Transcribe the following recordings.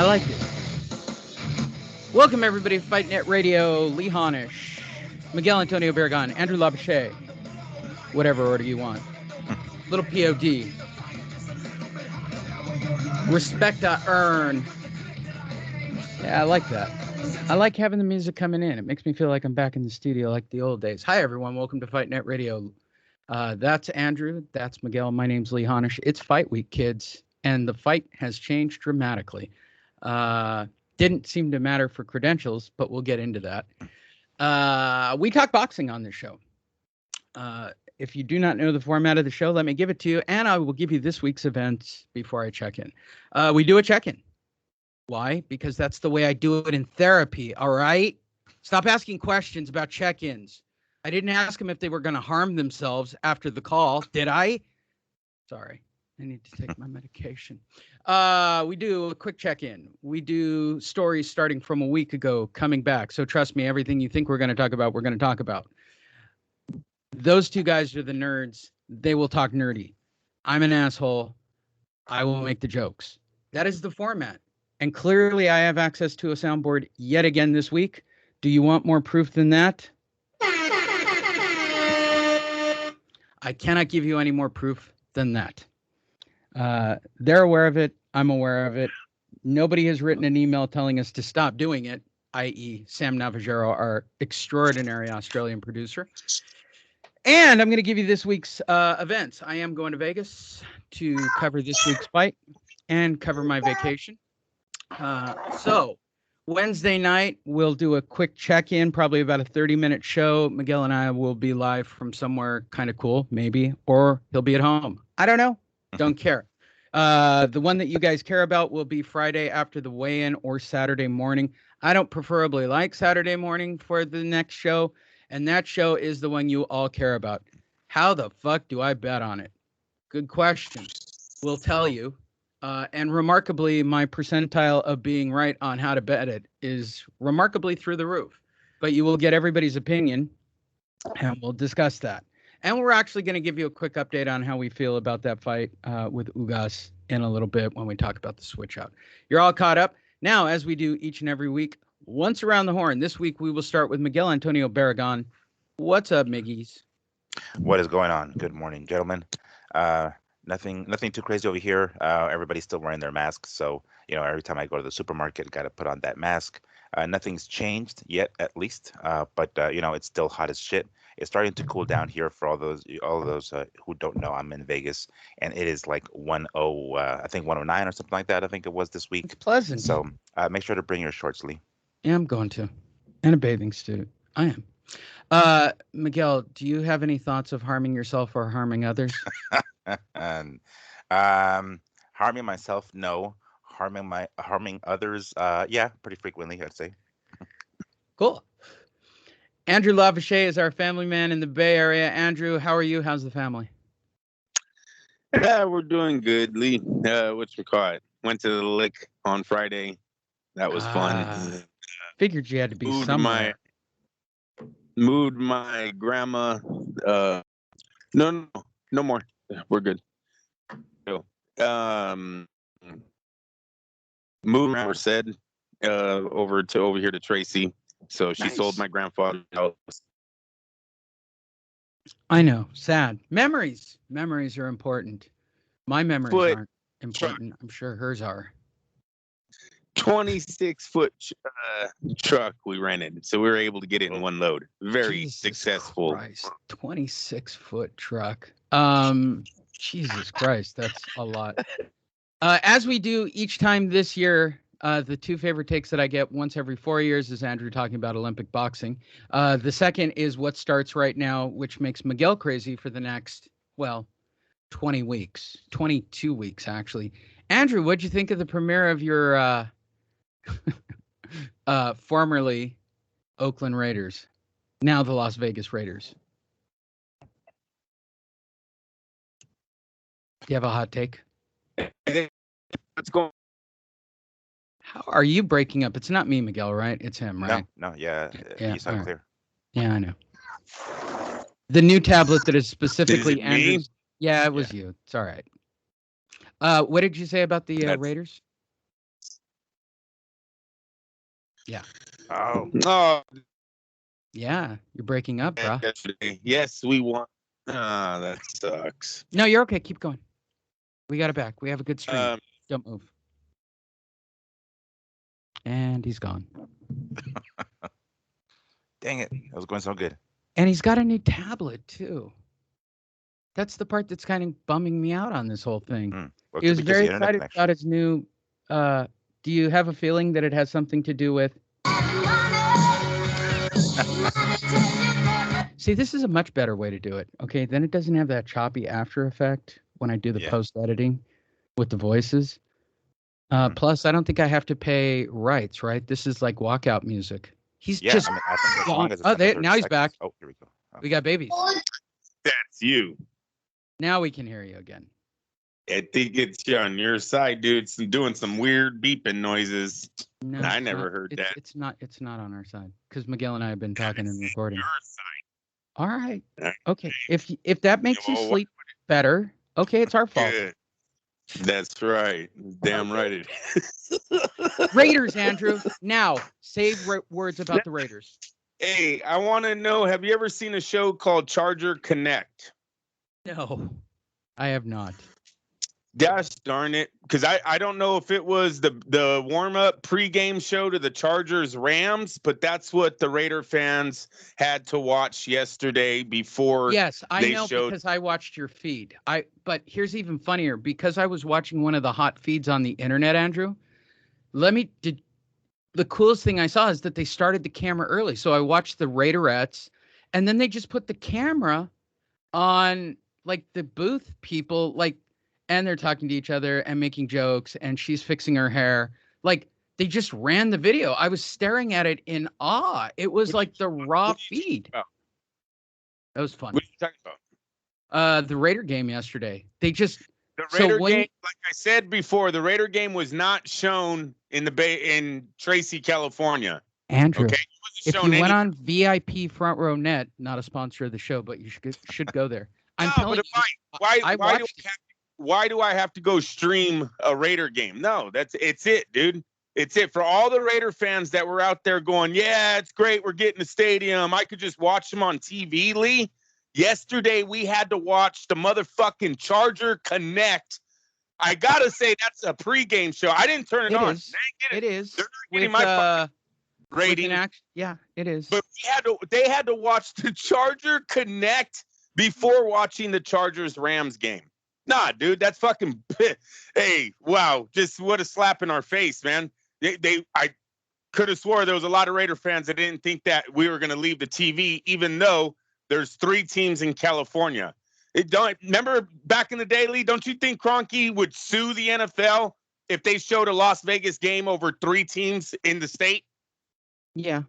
I like it. Welcome, everybody, to Fight Net Radio. Lee Honish, Miguel Antonio Barragan, Andrew Labouche, whatever order you want. Little POD. Respect to earn. Yeah, I like that. I like having the music coming in. It makes me feel like I'm back in the studio like the old days. Hi, everyone. Welcome to Fight Net Radio. That's Andrew. That's Miguel. My name's Lee Honish. It's Fight Week, kids. And the fight has changed dramatically. Didn't seem to matter for credentials, but we'll get into that. We talk boxing on this show. If you do not know the format of the show, let me give it to you, and I will give you this week's events before I check in. We do a check-in. Why? Because that's the way I do it in therapy, all right? Stop asking questions about check-ins. I didn't ask them if they were going to harm themselves after the call, did I? Sorry, I need to take my medication. We do a quick check-in. We do stories starting from a week ago coming back. So trust me, everything you think we're going to talk about, we're going to talk about. Those two guys are the nerds. They will talk nerdy. I'm an asshole. I will make the jokes. That is the format. And clearly I have access to a soundboard yet again this week. Do you want more proof than that? I cannot give you any more proof than that. They're aware of it. I'm aware of it. Nobody has written an email telling us to stop doing it, i.e. Sam Navajero, our extraordinary Australian producer. And I'm going to give you this week's events. I am going to Vegas to cover this week's fight and cover my vacation. So Wednesday night, we'll do a quick check-in, probably about a 30-minute show. Miguel and I will be live from somewhere kind of cool, maybe, or he'll be at home. I don't know. Don't care. The one that you guys care about will be Friday after the weigh-in or Saturday morning. I don't preferably like Saturday morning for the next show, and that show is the one you all care about. How the fuck do I bet on it? Good question. We'll tell you. And remarkably, my percentile of being right on how to bet it is remarkably through the roof. But you will get everybody's opinion, and we'll discuss that. And we're actually going to give you a quick update on how we feel about that fight with Ugas in a little bit when we talk about the switch out. You're all caught up. Now, as we do each and every week, once around the horn, this week we will start with Miguel Antonio Barragan. What's up, Miggies? What is going on? Good morning, gentlemen. Nothing too crazy over here. Everybody's still wearing their masks, so every time I go to the supermarket, got to put on that mask. Nothing's changed yet, at least. But it's still hot as shit. It's starting to cool down here for all those who don't know. I'm in Vegas, and it is like 109 or something like that. I think it was this week. It's pleasant. So make sure to bring your shorts, Lee. Yeah, I'm going to, and a bathing suit. I am. Miguel, do you have any thoughts of harming yourself or harming others? And harming myself, no. Harming others, yeah, pretty frequently, I'd say. Cool. Andrew Labouche is our family man in the Bay Area. Andrew, how are you? How's the family? Yeah, we're doing good, Lee. Whatchamacallit? Went to the lick on Friday. That was fun. Figured you had to be somewhere. Moved my grandma. No more. We're good. Moved her said over here to Tracy. So she sold my grandfather's house. I know. Sad. Memories are important. My memories aren't important. I'm sure hers are. 26-foot truck we rented, so we were able to get it in one load. Very successful. 26-foot truck. Jesus Christ, that's a lot. As we do each time this year, the two favorite takes that I get once every 4 years is Andrew talking about Olympic boxing. The second is what starts right now, which makes Miguel crazy for the next, 20 weeks, 22 weeks, actually. Andrew, what'd you think of the premiere of your formerly Oakland Raiders, now the Las Vegas Raiders? Do you have a hot take? What's going? How are you breaking up? It's not me, Miguel, right? It's him, right? No, yeah, you sound right. clear. Yeah, I know. The new tablet that is specifically Is it me? Andrew's. Yeah, it was you. It's all right. What did you say about the Raiders? Yeah. Oh, Yeah. You're breaking up, bro. yesterday. Yes, we won. Ah, that sucks. No, you're okay. Keep going. We got it back. We have a good stream. Don't move. And he's gone. Dang it. That was going so good. And he's got a new tablet too. That's the part that's kind of bumming me out on this whole thing. Well, He was because very the internet excited connection. about his new. Do you have a feeling that it has something to do with? See, this is a much better way to do it. Okay, then it doesn't have that choppy after effect when I do the post editing with the voices. Plus, I don't think I have to pay rights. Right? This is like walkout music. He's just. I mean, I think as long as it's under 30 now he's seconds. back. Oh, here we go. We got babies. That's you. Now we can hear you again. I think it's on your side, dude. It's doing some weird beeping noises. No, I never heard that. It's not on our side because Miguel and I have been talking and recording. Your side. All right. Okay. If that makes you sleep better, okay, it's our fault. Good. That's right. Damn right it is. Raiders, Andrew. Now, save words about the Raiders. Hey, I want to know, have you ever seen a show called Charger Connect? No, I have not. Gosh darn it. Because I don't know if it was the warm-up pregame show to the Chargers Rams, but that's what the Raider fans had to watch yesterday before. Yes, I they know showed... because I watched your feed. But here's even funnier. Because I was watching one of the hot feeds on the internet, Andrew, the coolest thing I saw is that they started the camera early. So I watched the Raiderettes, and then they just put the camera on like the booth people, like, and they're talking to each other and making jokes, and she's fixing her hair. Like, they just ran the video. I was staring at it in awe. It was like the raw feed. That was fun. What are you talking about? The Raider game yesterday. They just the Raider game, like I said before, the Raider game was not shown in the Bay in Tracy, California. Andrew, okay? If you went on VIP Front Row Net, not a sponsor of the show, but you should go there. I'm telling you, why do I have to go stream a Raider game? No, it's it, dude. It's it for all the Raider fans that were out there going, yeah, it's great. We're getting a stadium. I could just watch them on TV, Lee. Yesterday, we had to watch the motherfucking Charger Connect. I got to say, that's a pregame show. I didn't turn it on. It is. They're not getting my rating. Yeah, it is. But they had to watch the Charger Connect before watching the Chargers Rams game. Nah, dude, that's fucking. Hey, wow, just what a slap in our face, man. I could have swore there was a lot of Raider fans that didn't think that we were going to leave the TV, even though there's 3 teams in California. Remember back in the day, Lee? Don't you think Kroenke would sue the NFL if they showed a Las Vegas game over 3 teams in the state? Yeah,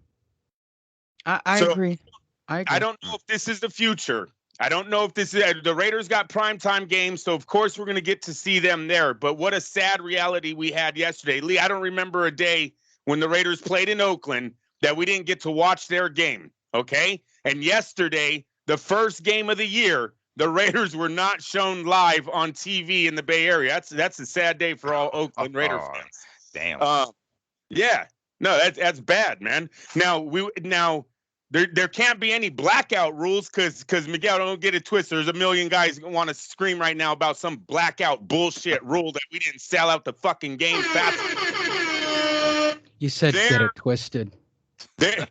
I agree. I don't know if this is the future. I don't know if this is the Raiders got primetime games, so of course we're going to get to see them there. But what a sad reality we had yesterday. Lee, I don't remember a day when the Raiders played in Oakland that we didn't get to watch their game, okay? And yesterday, the first game of the year, the Raiders were not shown live on TV in the Bay Area. That's a sad day for all Oakland Raider fans. Damn. Yeah. No, that's bad, man. Now there can't be any blackout rules because Miguel, don't get it twisted. There's a million guys who want to scream right now about some blackout bullshit rule that we didn't sell out the fucking game fast. You said get it twisted. They're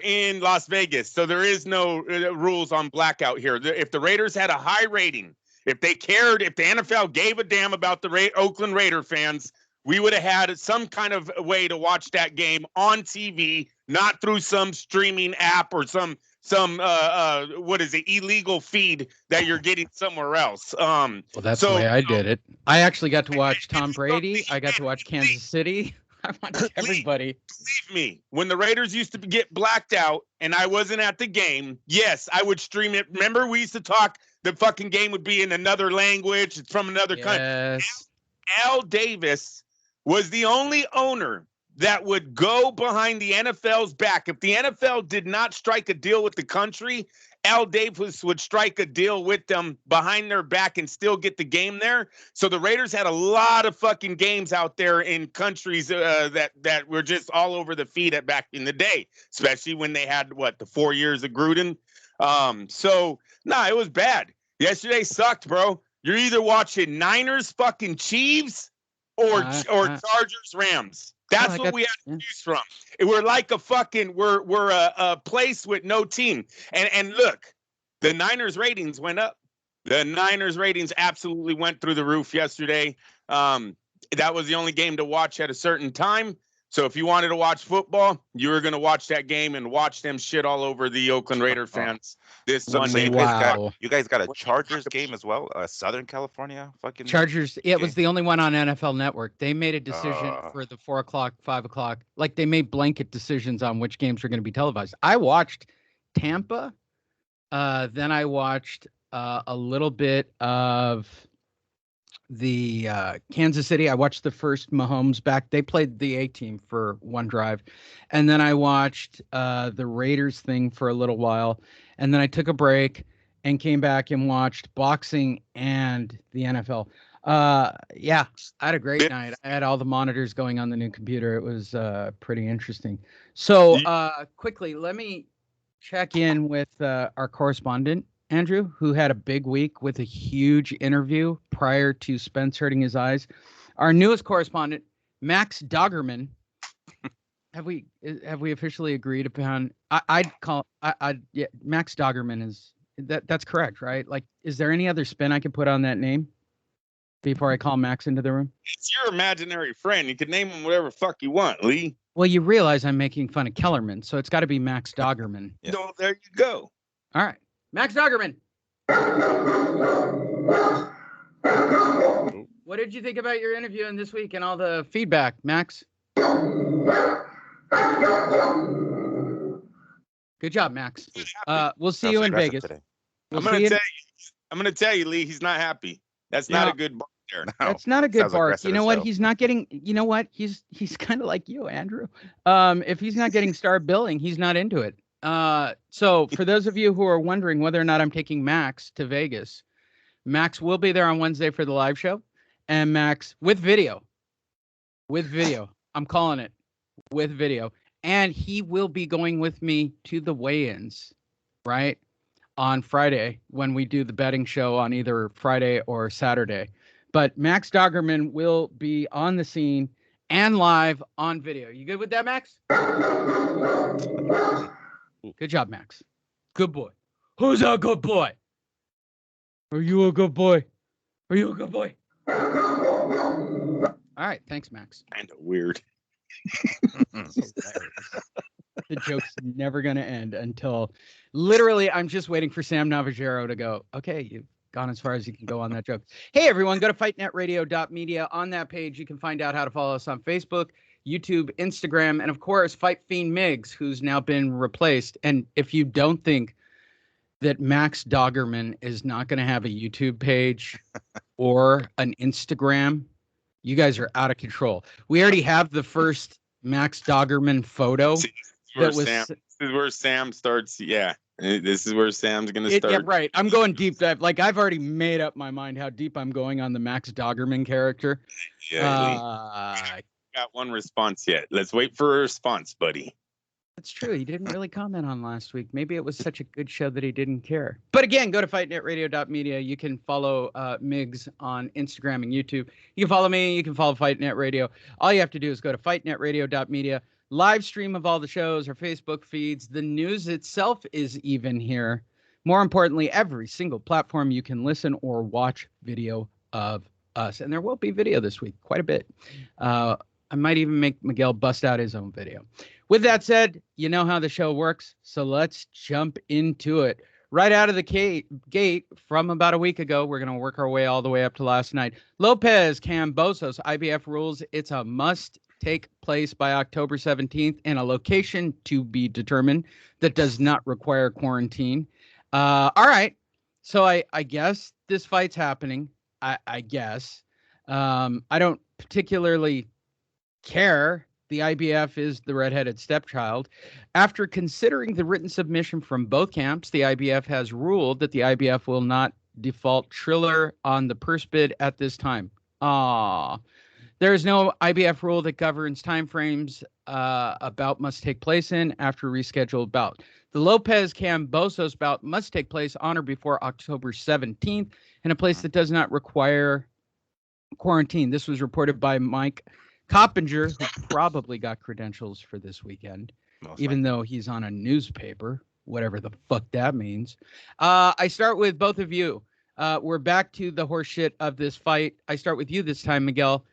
in Las Vegas, so there is no rules on blackout here. If the Raiders had a high rating, if they cared, if the NFL gave a damn about the Oakland Raider fans, we would have had some kind of way to watch that game on TV, not through some streaming app or some what is it, illegal feed that you're getting somewhere else. Well, that's the way I did it. I actually got to watch Tom Brady. I got to watch Kansas City. I watched everybody. Believe me, when the Raiders used to get blacked out and I wasn't at the game, yes, I would stream it. Remember, we used to talk, the fucking game would be in another language. It's from another country. Al Davis was the only owner that would go behind the NFL's back. If the NFL did not strike a deal with the country, Al Davis would strike a deal with them behind their back and still get the game there. So the Raiders had a lot of fucking games out there in countries that were just all over the feed at back in the day, especially when they had the 4 years of Gruden. It was bad. Yesterday sucked, bro. You're either watching Niners fucking Chiefs or Chargers Rams. That's what we had to choose from. We're like we're a place with no team. And look, the Niners ratings went up. The Niners ratings absolutely went through the roof yesterday. That was the only game to watch at a certain time. So if you wanted to watch football, you were going to watch that game and watch them shit all over the Oakland Raider fans this Monday. You guys got a Chargers game as well? Southern California fucking Chargers. It was the only one on NFL Network. They made a decision for the 4 o'clock, 5 o'clock. Like they made blanket decisions on which games were going to be televised. I watched Tampa. Then I watched a little bit of the Kansas City. I watched the first Mahomes back. They played the A team for one drive. And then I watched the Raiders thing for a little while. And then I took a break and came back and watched boxing and the NFL. I had a great night. I had all the monitors going on the new computer. It was pretty interesting. So quickly, let me check in with our correspondent, Andrew, who had a big week with a huge interview prior to Spence hurting his eyes. Our newest correspondent, Max Doggerman. Have we officially agreed upon? Max Doggerman is that's correct, right? Like, is there any other spin I could put on that name before I call Max into the room? It's your imaginary friend. You can name him whatever fuck you want, Lee. Well, you realize I'm making fun of Kellerman, so it's got to be Max Doggerman. Yeah. No, there you go. All right. Max Doggerman. What did you think about your interview in this week and all the feedback, Max? Good job, Max. We'll see you in Vegas. I'm gonna tell you, Lee, he's not happy. That's not a good bark there. No, that's not a good bark. You know what? He's not getting. You know what? He's kind of like you, Andrew. If he's not getting star billing, he's not into it. So for those of you who are wondering whether or not I'm taking Max to Vegas, Max will be there on Wednesday for the live show, and Max with video. I'm calling it with video, and he will be going with me to the weigh-ins, right, on Friday when we do the betting show on either Friday or Saturday. But Max Doggerman will be on the scene and live on video. You good with that, Max? Good job, Max. Good boy. Who's a good boy? Are you a good boy? Are you a good boy? All right. Thanks, Max. Kind of weird. The joke's never going to end until literally I'm just waiting for Sam Navajero to go, okay, you've gone as far as you can go on that joke. Hey, everyone, go to fightnetradio.media. On that page, you can find out how to follow us on Facebook, YouTube, Instagram, and of course, Fight Fiend Miggs, who's now been replaced. And if you don't think that Max Doggerman is not going to have a YouTube page or an Instagram, you guys are out of control. We already have the first Max Doggerman photo. This is where Sam starts. Yeah. This is where Sam's going to start. Yeah, right. I'm going deep dive. Like, I've already made up my mind how deep I'm going on the Max Doggerman character. Yeah. Got one response yet. Let's wait for a response, buddy. That's true. He didn't really comment on last week. Maybe it was such a good show that he didn't care. But again, go to fightnetradio.media. You can follow Miggs on Instagram and YouTube. You can follow me. You can follow Fightnet Radio. All you have to do is go to fightnetradio.media. Live stream of all the shows, our Facebook feeds. The news itself is even here. More importantly, every single platform you can listen or watch video of us. And there will be video this week, quite a bit. I might even make Miguel bust out his own video. With that said, you know how the show works, so let's jump into it. Right out of the gate from about a week ago, we're going to work our way all the way up to last night. Lopez Cambosos, IBF rules it's a must take place by October 17th in a location to be determined that does not require quarantine. All right, so I guess this fight's happening, I guess. I don't particularly care The IBF is the redheaded stepchild. After considering the written submission from both camps, the IBF has ruled that the IBF will not default Triller on the purse bid at this time. There is no IBF rule that governs timeframes a bout must take place in after a rescheduled bout. The Lopez-Kambosos bout must take place on or before October 17th in a place that does not require quarantine. This was reported by Mike Coppinger, who probably got credentials for this weekend, even though he's on a newspaper, whatever the fuck that means. I start with both of you. We're back to the horseshit of this fight. I start with you this time, Miguel.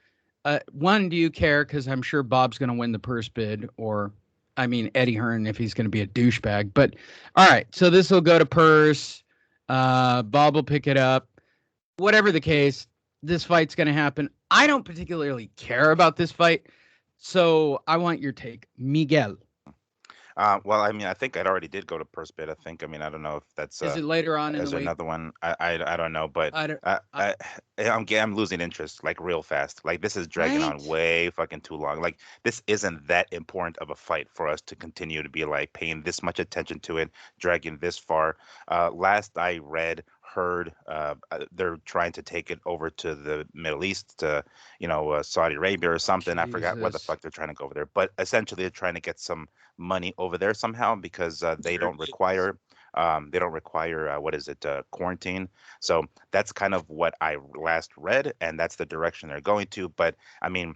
One, do you care? Because I'm sure Bob's going to win the purse bid, or, I mean, Eddie Hearn if he's going to be a douchebag. But, all right, so this will go to purse. Bob will pick it up. Whatever the case, this fight's going to happen. I don't particularly care about this fight, so I want your take. Miguel. Well, I mean, I think it already did go to purse bid. I think. I mean, I don't know if that's. Is it later on in the week? Another one? I don't know, but I'm losing interest like real fast. Like this is dragging on way fucking too long. Like this isn't that important of a fight for us to continue to be like paying this much attention to it, dragging this far. Last I heard they're trying to take it over to the Middle East, to Saudi Arabia or something. Jesus. I forgot what the fuck they're trying to go over there, but essentially they're trying to get some money over there somehow because they don't require quarantine. So that's kind of what I last read, and that's the direction they're going to. But I mean,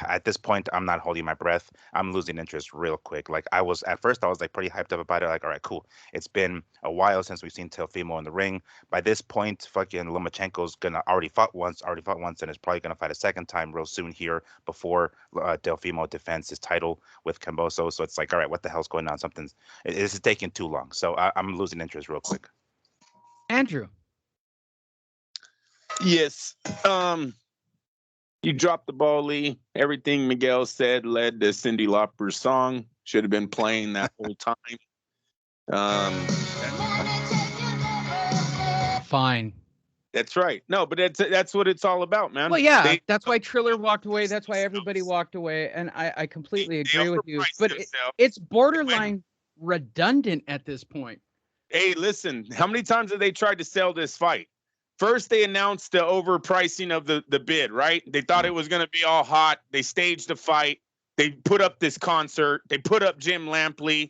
at this point, I'm not holding my breath. I'm losing interest real quick. Like I was like pretty hyped up about it. Like, all right, cool. It's been a while since we've seen Teofimo in the ring. By this point, fucking Lomachenko's already fought once, and is probably gonna fight a second time real soon here before Teofimo defends his title with Kambosos. So it's like, all right, what the hell's going on? This is taking too long. So I'm losing interest real quick. Andrew. Yes. You dropped the ball, Lee. Everything Miguel said led to Cyndi Lauper's song. Should have been playing that whole time. Fine. That's right. No, but that's what it's all about, man. Well, yeah, that's why Triller walked away. That's why everybody walked away. And I completely agree with you. But it's borderline redundant at this point. Hey, listen, how many times have they tried to sell this fight? First, they announced the overpricing of the bid, right? They thought it was going to be all hot. They staged a fight. They put up this concert. They put up Jim Lampley.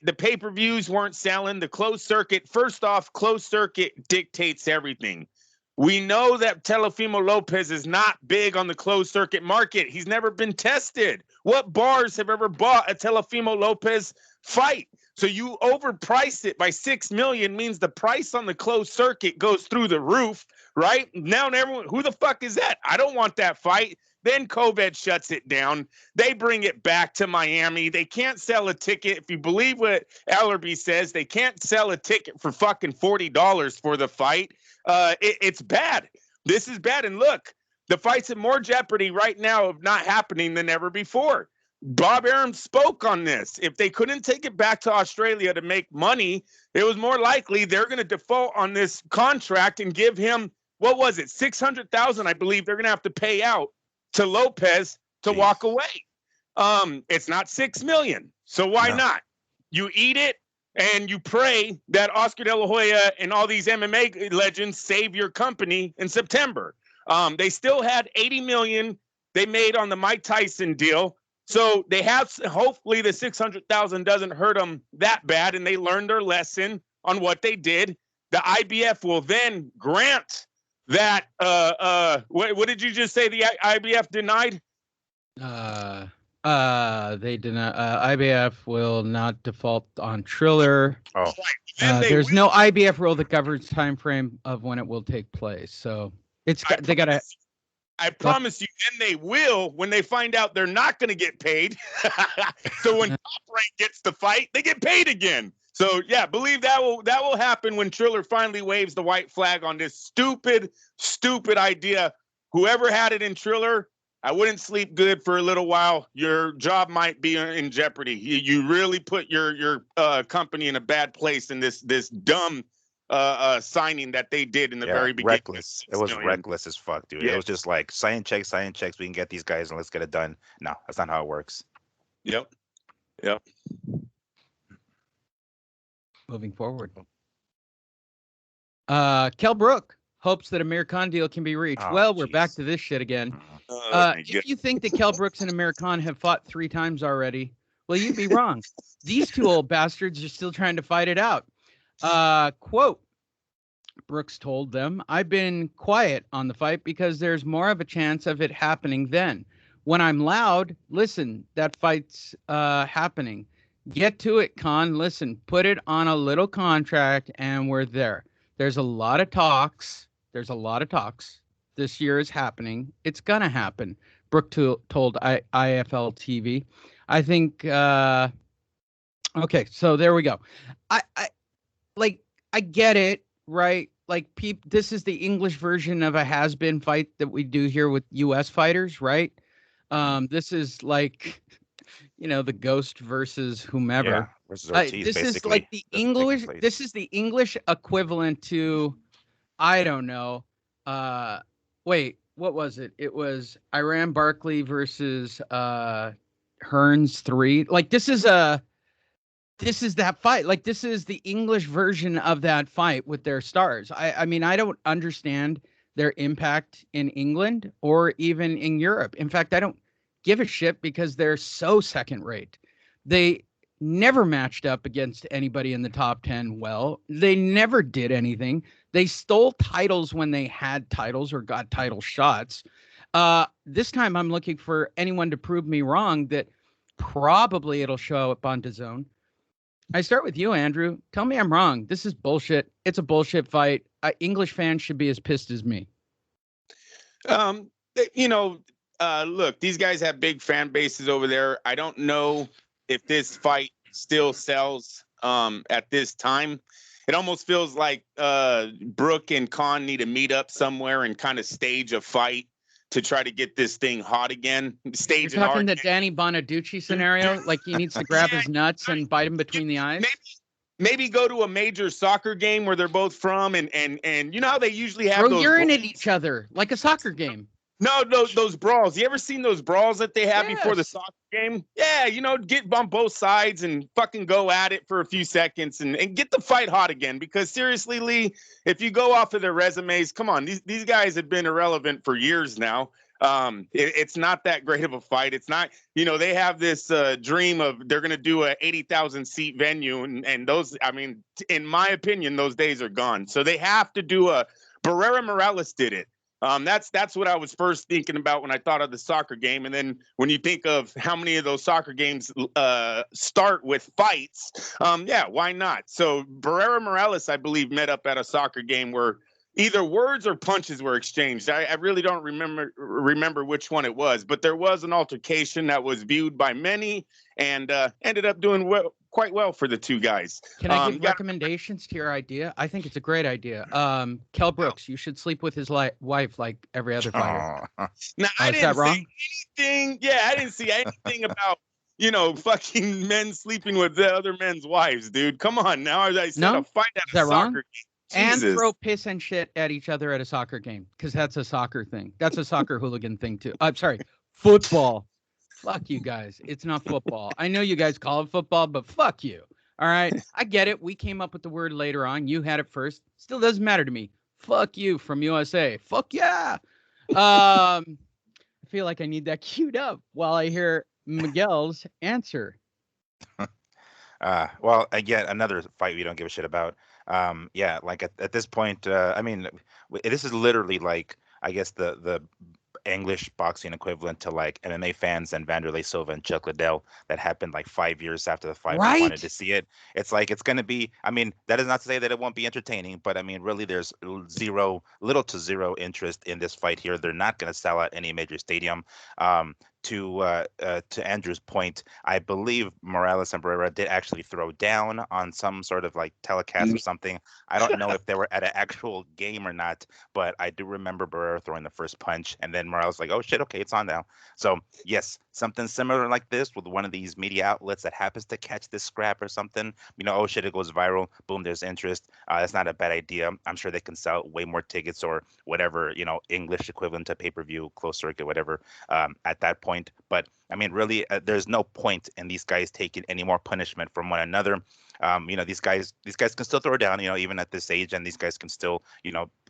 The pay-per-views weren't selling. The closed circuit, first off, closed circuit dictates everything. We know that Teofimo Lopez is not big on the closed circuit market. He's never been tested. What bars have ever bought a Teofimo Lopez fight? So you overprice it by $6 million means the price on the closed circuit goes through the roof, right? Now everyone, who the fuck is that? I don't want that fight. Then COVID shuts it down. They bring it back to Miami. They can't sell a ticket. If you believe what Ellerby says, they can't sell a ticket for fucking $40 for the fight. It's bad. This is bad. And look, the fight's in more jeopardy right now of not happening than ever before. Bob Arum spoke on this. If they couldn't take it back to Australia to make money, it was more likely they're going to default on this contract and give him, what was it, $600,000, I believe they're going to have to pay out to Lopez to walk away. It's not $6 million. So why not? You eat it and you pray that Oscar De La Hoya and all these MMA legends save your company in September. They still had $80 million they made on the Mike Tyson deal. So they have, hopefully the $600,000 doesn't hurt them that bad, and they learned their lesson on what they did. The IBF will then grant that, what did you just say the IBF denied? They deny, IBF will not default on Triller. Oh. There's no IBF rule that governs time frame of when it will take place. So they got to. I promise you, then they will when they find out they're not going to get paid. So when Top Rank gets the fight, they get paid again. So yeah, believe that will happen when Triller finally waves the white flag on this stupid idea. Whoever had it in Triller, I wouldn't sleep good for a little while. Your job might be in jeopardy. You really put your company in a bad place in this dumb signing that they did in the Yeah, very beginning. reckless. It was reckless as fuck, dude. Yeah. It was just like sign checks. We can get these guys and let's get it done. No, that's not how it works. Yep. Moving forward. Kell Brook hopes that Amir Khan deal can be reached. Oh, well, we're jeez. back to this shit again. Oh, my If you think that Kell Brooks and Amir Khan have fought 3 times already, well, you'd be wrong. These 2 old bastards are still trying to fight it out. Quote, Brooks told them, I've been quiet on the fight because there's more of a chance of it happening then. When I'm loud, listen, that fight's happening. Get to it, Khan. Listen, put it on a little contract and we're there. There's a lot of talks. This year is happening. It's going to happen. Brook told IFL TV. I think, okay, so there we go. I get it, right? Like, this is the English version of a has-been fight that we do here with U.S. fighters, right? This is like, the Ghost versus whomever. Yeah, versus Ortiz, this basically. is like the English. This is the English equivalent to, I don't know. Wait, what was it? It was Iran Barkley versus Hearns 3. Like, this is that fight. Like, this is the English version of that fight with their stars. I mean, I don't understand their impact in England or even in Europe. In fact, I don't give a shit because they're so second rate. They never matched up against anybody in the top 10 well. They never did anything. They stole titles when they had titles or got title shots. This time I'm looking for anyone to prove me wrong that probably it'll show up on DAZN. I start with you, Andrew. Tell me I'm wrong. This is bullshit. It's a bullshit fight. English fans should be as pissed as me. Look, these guys have big fan bases over there. I don't know if this fight still sells at this time. It almost feels like Brook and Khan need to meet up somewhere and kind of stage a fight to try to get this thing hot again. You're talking the Danny Bonaducci scenario, like he needs to grab his nuts and bite him between the eyes? Maybe go to a major soccer game where they're both from, and you know how they usually have those urine at each other like a soccer game. No, those brawls. You ever seen those brawls that they have before the soccer game? Yeah, get on both sides and fucking go at it for a few seconds and get the fight hot again. Because seriously, Lee, if you go off of their resumes, come on, these guys have been irrelevant for years now. It's not that great of a fight. It's not, they have this dream of they're going to do a 80,000 seat venue. And those, I mean, in my opinion, those days are gone. So they have to do Barrera Morales did it. That's what I was first thinking about when I thought of the soccer game. And then when you think of how many of those soccer games start with fights, why not? So Barrera Morales, I believe, met up at a soccer game where either words or punches were exchanged. I really don't remember which one it was, but there was an altercation that was viewed by many and ended up doing quite well for the two guys. Can I give recommendations to your idea? I think it's a great idea. Kell Brooks, you should sleep with his wife like every other fighter. Now, I didn't see anything. Yeah, I didn't see anything about fucking men sleeping with the other men's wives, dude. Come on now. As I said, a fight at a soccer game. And throw piss and shit at each other at a soccer game, because that's a soccer thing. That's a soccer hooligan thing too. I'm sorry, football. Fuck you guys. It's not football. I know you guys call it football, but fuck you. All right, I get it. We came up with the word later on. You had it first. Still doesn't matter to me. Fuck you from USA. Fuck yeah. I feel like I need that queued up while I hear Miguel's answer. Well, again, another fight we don't give a shit about. Like at this point, I mean, this is literally like, I guess the English boxing equivalent to like MMA fans and Vanderlei Silva and Chuck Liddell that happened like 5 years after the fight. Right? We wanted to see it. It's like, it's going to be, I mean, that is not to say that it won't be entertaining, but I mean, really there's little to zero interest in this fight here. They're not going to sell out any major stadium. to Andrew's point, I believe Morales and Barrera did actually throw down on some sort of like telecast or something. I don't know if they were at an actual game or not, but I do remember Barrera throwing the first punch, and then Morales like, "Oh shit, okay, it's on now." So yes, something similar like this with one of these media outlets that happens to catch this scrap or something. Oh shit, it goes viral. Boom, there's interest. That's not a bad idea. I'm sure they can sell way more tickets or whatever, English equivalent to pay-per-view, closed circuit, whatever, at that point. But I mean, really, there's no point in these guys taking any more punishment from one another. These guys can still throw down, even at this age, and these guys can still,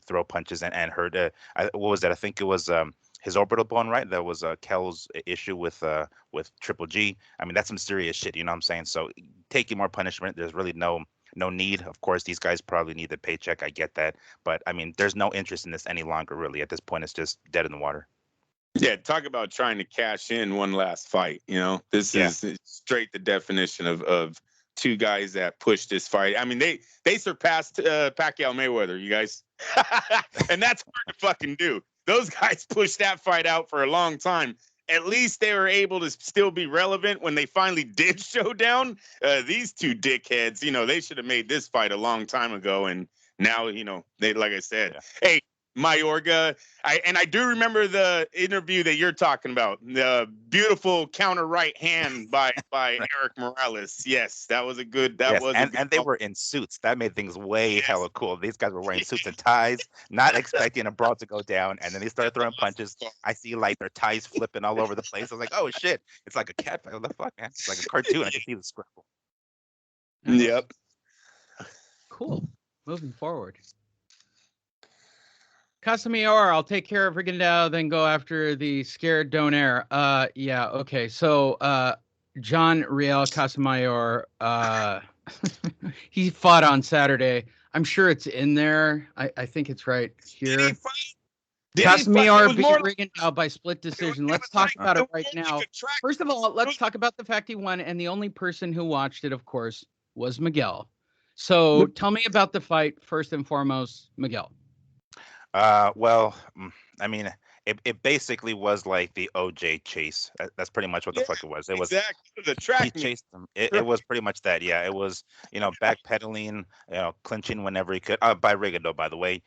throw punches and hurt. What was that? I think it was his orbital bone, right? That was Kel's issue with Triple G. I mean, that's some serious shit. You know what I'm saying? So taking more punishment, there's really no need. Of course, these guys probably need the paycheck. I get that, but I mean, there's no interest in this any longer. Really, at this point, it's just dead in the water. Yeah, talk about trying to cash in one last fight. This is straight the definition of two guys that pushed this fight. I mean, they surpassed Pacquiao Mayweather, you guys, and that's hard to fucking do. Those guys pushed that fight out for a long time. At least they were able to still be relevant when they finally did show down. These two dickheads, they should have made this fight a long time ago, and now, they, like I said, hey, Mayorga. I do remember the interview that you're talking about. The beautiful counter right hand by Eric Morales. Yes, that was a good. And they were in suits. That made things way hella cool. These guys were wearing suits and ties, not expecting a brawl to go down, and then they started throwing punches. I see like their ties flipping all over the place. I was like, oh shit, it's like a cat fight. What the fuck, man? It's like a cartoon. I can see the scrabble. Yep. Cool. Moving forward. Casamayor, I'll take care of Rigondeaux, then go after the scared Donaire. Yeah, okay. So John Riel Casamayor, he fought on Saturday. I'm sure it's in there. I think it's right here. Casamayor beat Rigondeaux by split decision. Let's talk about it right now. First of all, let's talk about the fact he won, and the only person who watched it, of course, was Miguel. So tell me about the fight, first and foremost, Miguel. Well, I mean, it basically was like the OJ chase. That's pretty much what the fuck it was. It was exactly the track. He chased him. It was pretty much that. Yeah, it was backpedaling, clinching whenever he could. By Rigondeaux, by the way,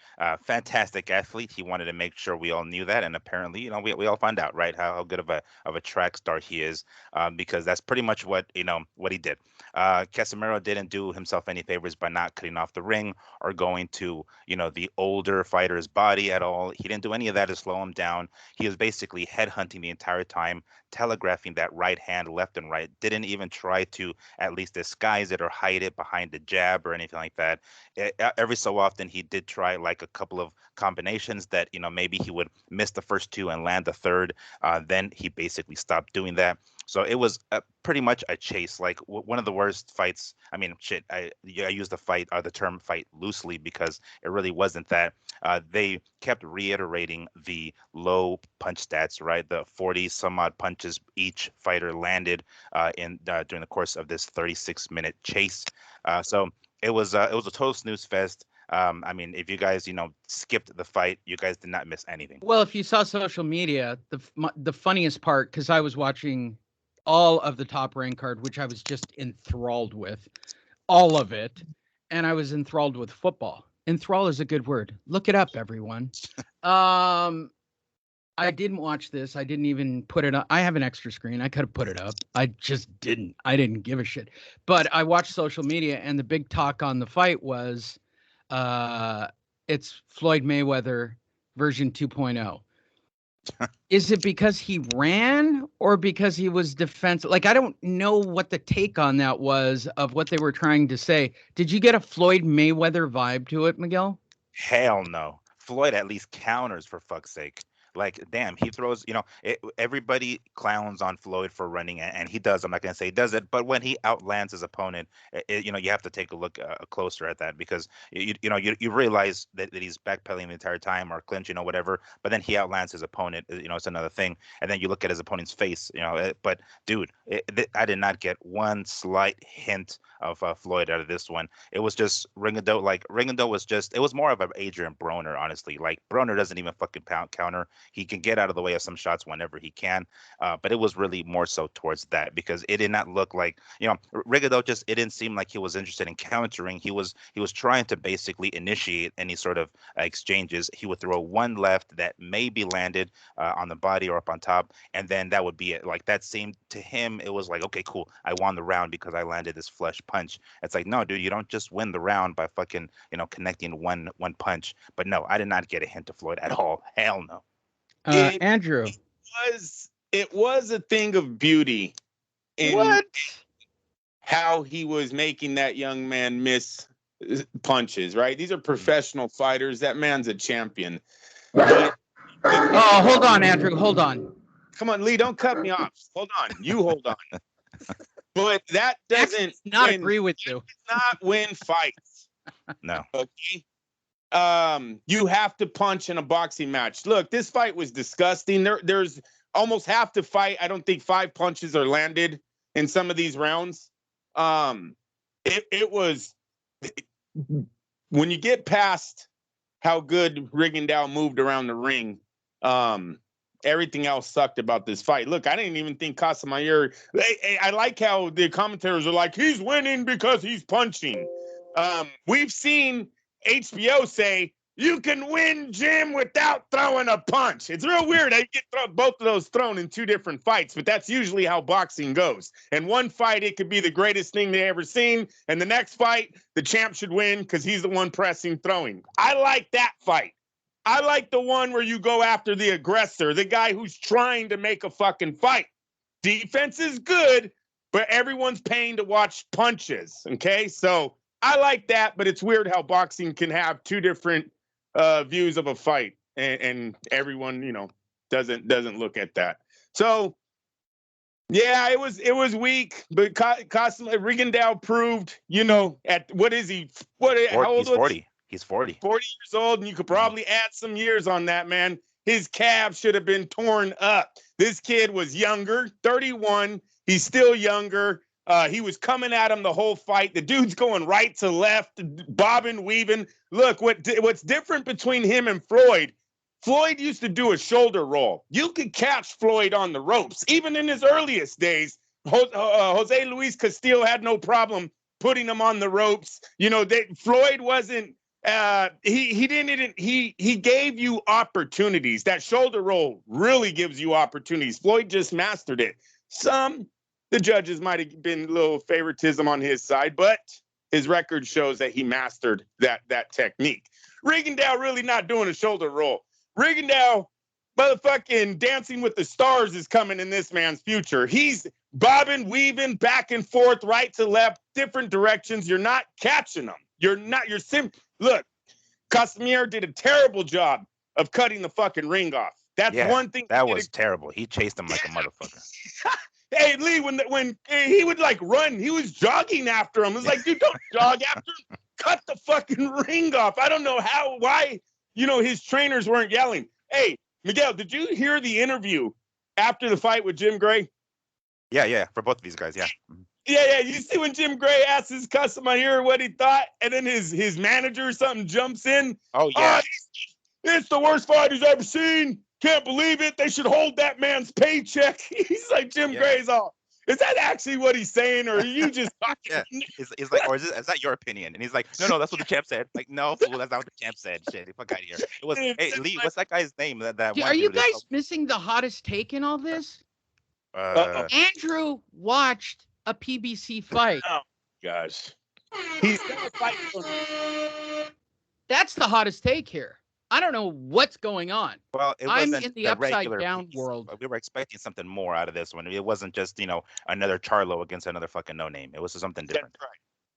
fantastic athlete. He wanted to make sure we all knew that, and apparently, we all found out, right, how good of a track star he is, because that's pretty much what he did. Casemiro didn't do himself any favors by not cutting off the ring or going to the older fighter's body at all. He didn't do any of that to slow him down. He was basically headhunting the entire time, telegraphing that right hand left and right. Didn't even try to at least disguise it or hide it behind the jab or anything like that. Every so often he did try like a couple of combinations that maybe he would miss the first two and land the third. Then he basically stopped doing that. So it was pretty much a chase, like one of the worst fights. I mean, shit, I use the term fight loosely because it really wasn't that. They kept reiterating the low punch stats, right? The 40 some odd punches each fighter landed during the course of this 36-minute chase. So it was a total snooze fest. I mean, if you guys, skipped the fight, you guys did not miss anything. Well, if you saw social media, the funniest part, because I was watching all of the Top Rank card, which I was just enthralled with, all of it, and I was enthralled with football. Enthrall is a good word. Look it up, everyone. I didn't watch this. I didn't even put it up. I have an extra screen. I could have put it up. I just didn't. I didn't give a shit. But I watched social media, and the big talk on the fight was it's Floyd Mayweather version 2.0. Is it because he ran or because he was defensive? Like, I don't know what the take on that was of what they were trying to say. Did you get a Floyd Mayweather vibe to it, Miguel? Hell no. Floyd at least counters, for fuck's sake. Like, damn, he throws, everybody clowns on Floyd for running, and he does. I'm not going to say he does it, but when he outlands his opponent, you have to take a look closer at that because, you realize that he's backpedaling the entire time or clinching or whatever, but then he outlands his opponent, it's another thing. And then you look at his opponent's face, but dude, I did not get one slight hint of Floyd out of this one. It was just Rigondeaux. Like, Rigondeaux was just, it was more of an Adrian Broner, honestly. Like, Broner doesn't even fucking counter. he can get out of the way of some shots whenever he can. But it was really more so towards that, because it did not look like, Rigondeaux it didn't seem like he was interested in countering. He was trying to basically initiate any sort of exchanges. He would throw one left that maybe landed on the body or up on top, and then that would be it. Like, that seemed to him, it was like, okay, cool, I won the round because I landed this flush punch. It's like, no, dude, you don't just win the round by fucking, connecting one punch. But no, I did not get a hint of Floyd at all. Hell no. Andrew, it was a thing of beauty in what? how he was making that young man miss punches, right? These are professional fighters. That man's a champion. But, Oh, hold on, Andrew. Hold on. come on, Lee, don't cut me off. Hold on. You hold on. But that doesn't agree with you. Not win fights. No. Okay. You have to punch in a boxing match. Look, this fight was disgusting. There's almost half the fight. I don't think 5 punches are landed in some of these rounds. It was, when you get past how good Rigondeaux moved around the ring, everything else sucked about this fight. Look, I didn't even think Casamayor. I like how the commentators are like, he's winning because he's punching. We've seen HBO say you can win, Jim, without throwing a punch. It's real weird. I get both of those thrown in 2 different fights, but that's usually how boxing goes. In one fight, it could be the greatest thing they ever seen, and the next fight, the champ should win because he's the one pressing, throwing. I like that fight. I like the one where you go after the aggressor, the guy who's trying to make a fucking fight. Defense is good, but everyone's paying to watch punches, okay? So I like that, but it's weird how boxing can have 2 different views of a fight, and everyone, doesn't look at that. So, yeah, it was weak, but Rigondeaux proved, at what is he? How old He's 40. He's 40. 40 years old, and you could probably add some years on that, man. His calves should have been torn up. This kid was younger, 31. He's still younger. He was coming at him the whole fight. The dude's going right to left, bobbing, weaving. Look, what's different between him and Floyd, Floyd used to do a shoulder roll. You could catch Floyd on the ropes. Even in his earliest days, Jose Luis Castillo had no problem putting him on the ropes. Floyd wasn't, he gave you opportunities. That shoulder roll really gives you opportunities. Floyd just mastered it. The judges might have been a little favoritism on his side, but his record shows that he mastered that technique. Rigondeaux really not doing a shoulder roll. Rigondeaux, motherfucking Dancing with the Stars is coming in this man's future. He's bobbing, weaving, back and forth, right to left, different directions. You're not catching him. Look, Casamayor did a terrible job of cutting the fucking ring off. That's one thing. That was terrible. He chased him like a motherfucker. Hey, Lee, when he would run, he was jogging after him. It was like, dude, don't jog after him. Cut the fucking ring off. I don't know why, his trainers weren't yelling. Hey, Miguel, did you hear the interview after the fight with Jim Gray? Yeah, for both of these guys, yeah. Yeah. You see when Jim Gray asks his Casamayor what he thought, and then his manager or something jumps in? Oh, yeah. It's the worst fight he's ever seen. Can't believe it. They should hold that man's paycheck. He's like, Jim Gray's all. Is that actually what he's saying, or are you just talking? Yeah. He's like, or is that your opinion? And he's like, no, that's what the champ said. Like, no, fool, that's not what the champ said. Shit, fuck out of here. It was, hey, Lee, what's that guy's name? That Are you guys missing the hottest take in all this? Andrew watched a PBC fight. Oh, gosh. He's gonna fight. That's the hottest take here. I don't know what's going on. Well, I'm in the upside down world. We were expecting something more out of this one. It wasn't just, another Charlo against another fucking no name. It was something different.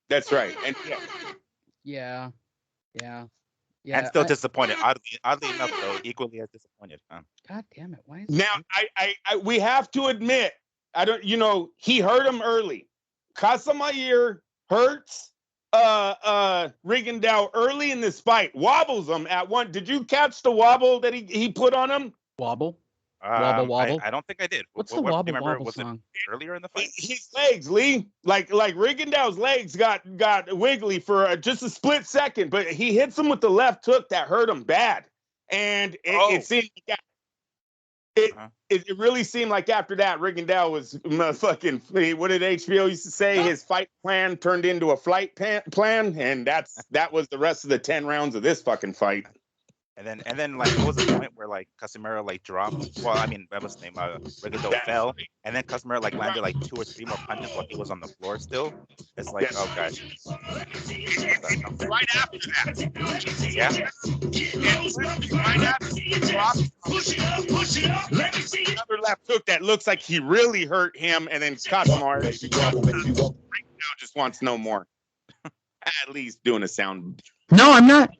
That's right. And yeah. And still disappointed. Oddly enough, though, equally as disappointed. God damn it! Why is now I we have to admit, he hurt him early. Casamayor hurts Rigondeaux early in this fight, wobbles him at one. Did you catch the wobble that he put on him? Wobble? Wobble. I don't think I did. What's the wobble song? Earlier in the fight? His legs, Lee. Like Rigondeaux's legs got wiggly for just a split second, but he hits him with the left hook that hurt him bad. And it seemed It, it really seemed like after that, Rigondeaux was fucking. What did HBO used to say? His fight plan turned into a flight plan, and that was the rest of the 10 rounds of this fucking fight. And then like what was the point where like Casimiro like dropped? Well, I mean, what's his name? Rigondeaux fell, and then Casimiro like landed like 2 or 3 more punches while he was on the floor still. It's like, oh gosh. Right after that. Yeah. Right after he dropped, another left hook that looks like he really hurt him, and then Casimiro just wants no more. At least doing a sound. No, I'm not.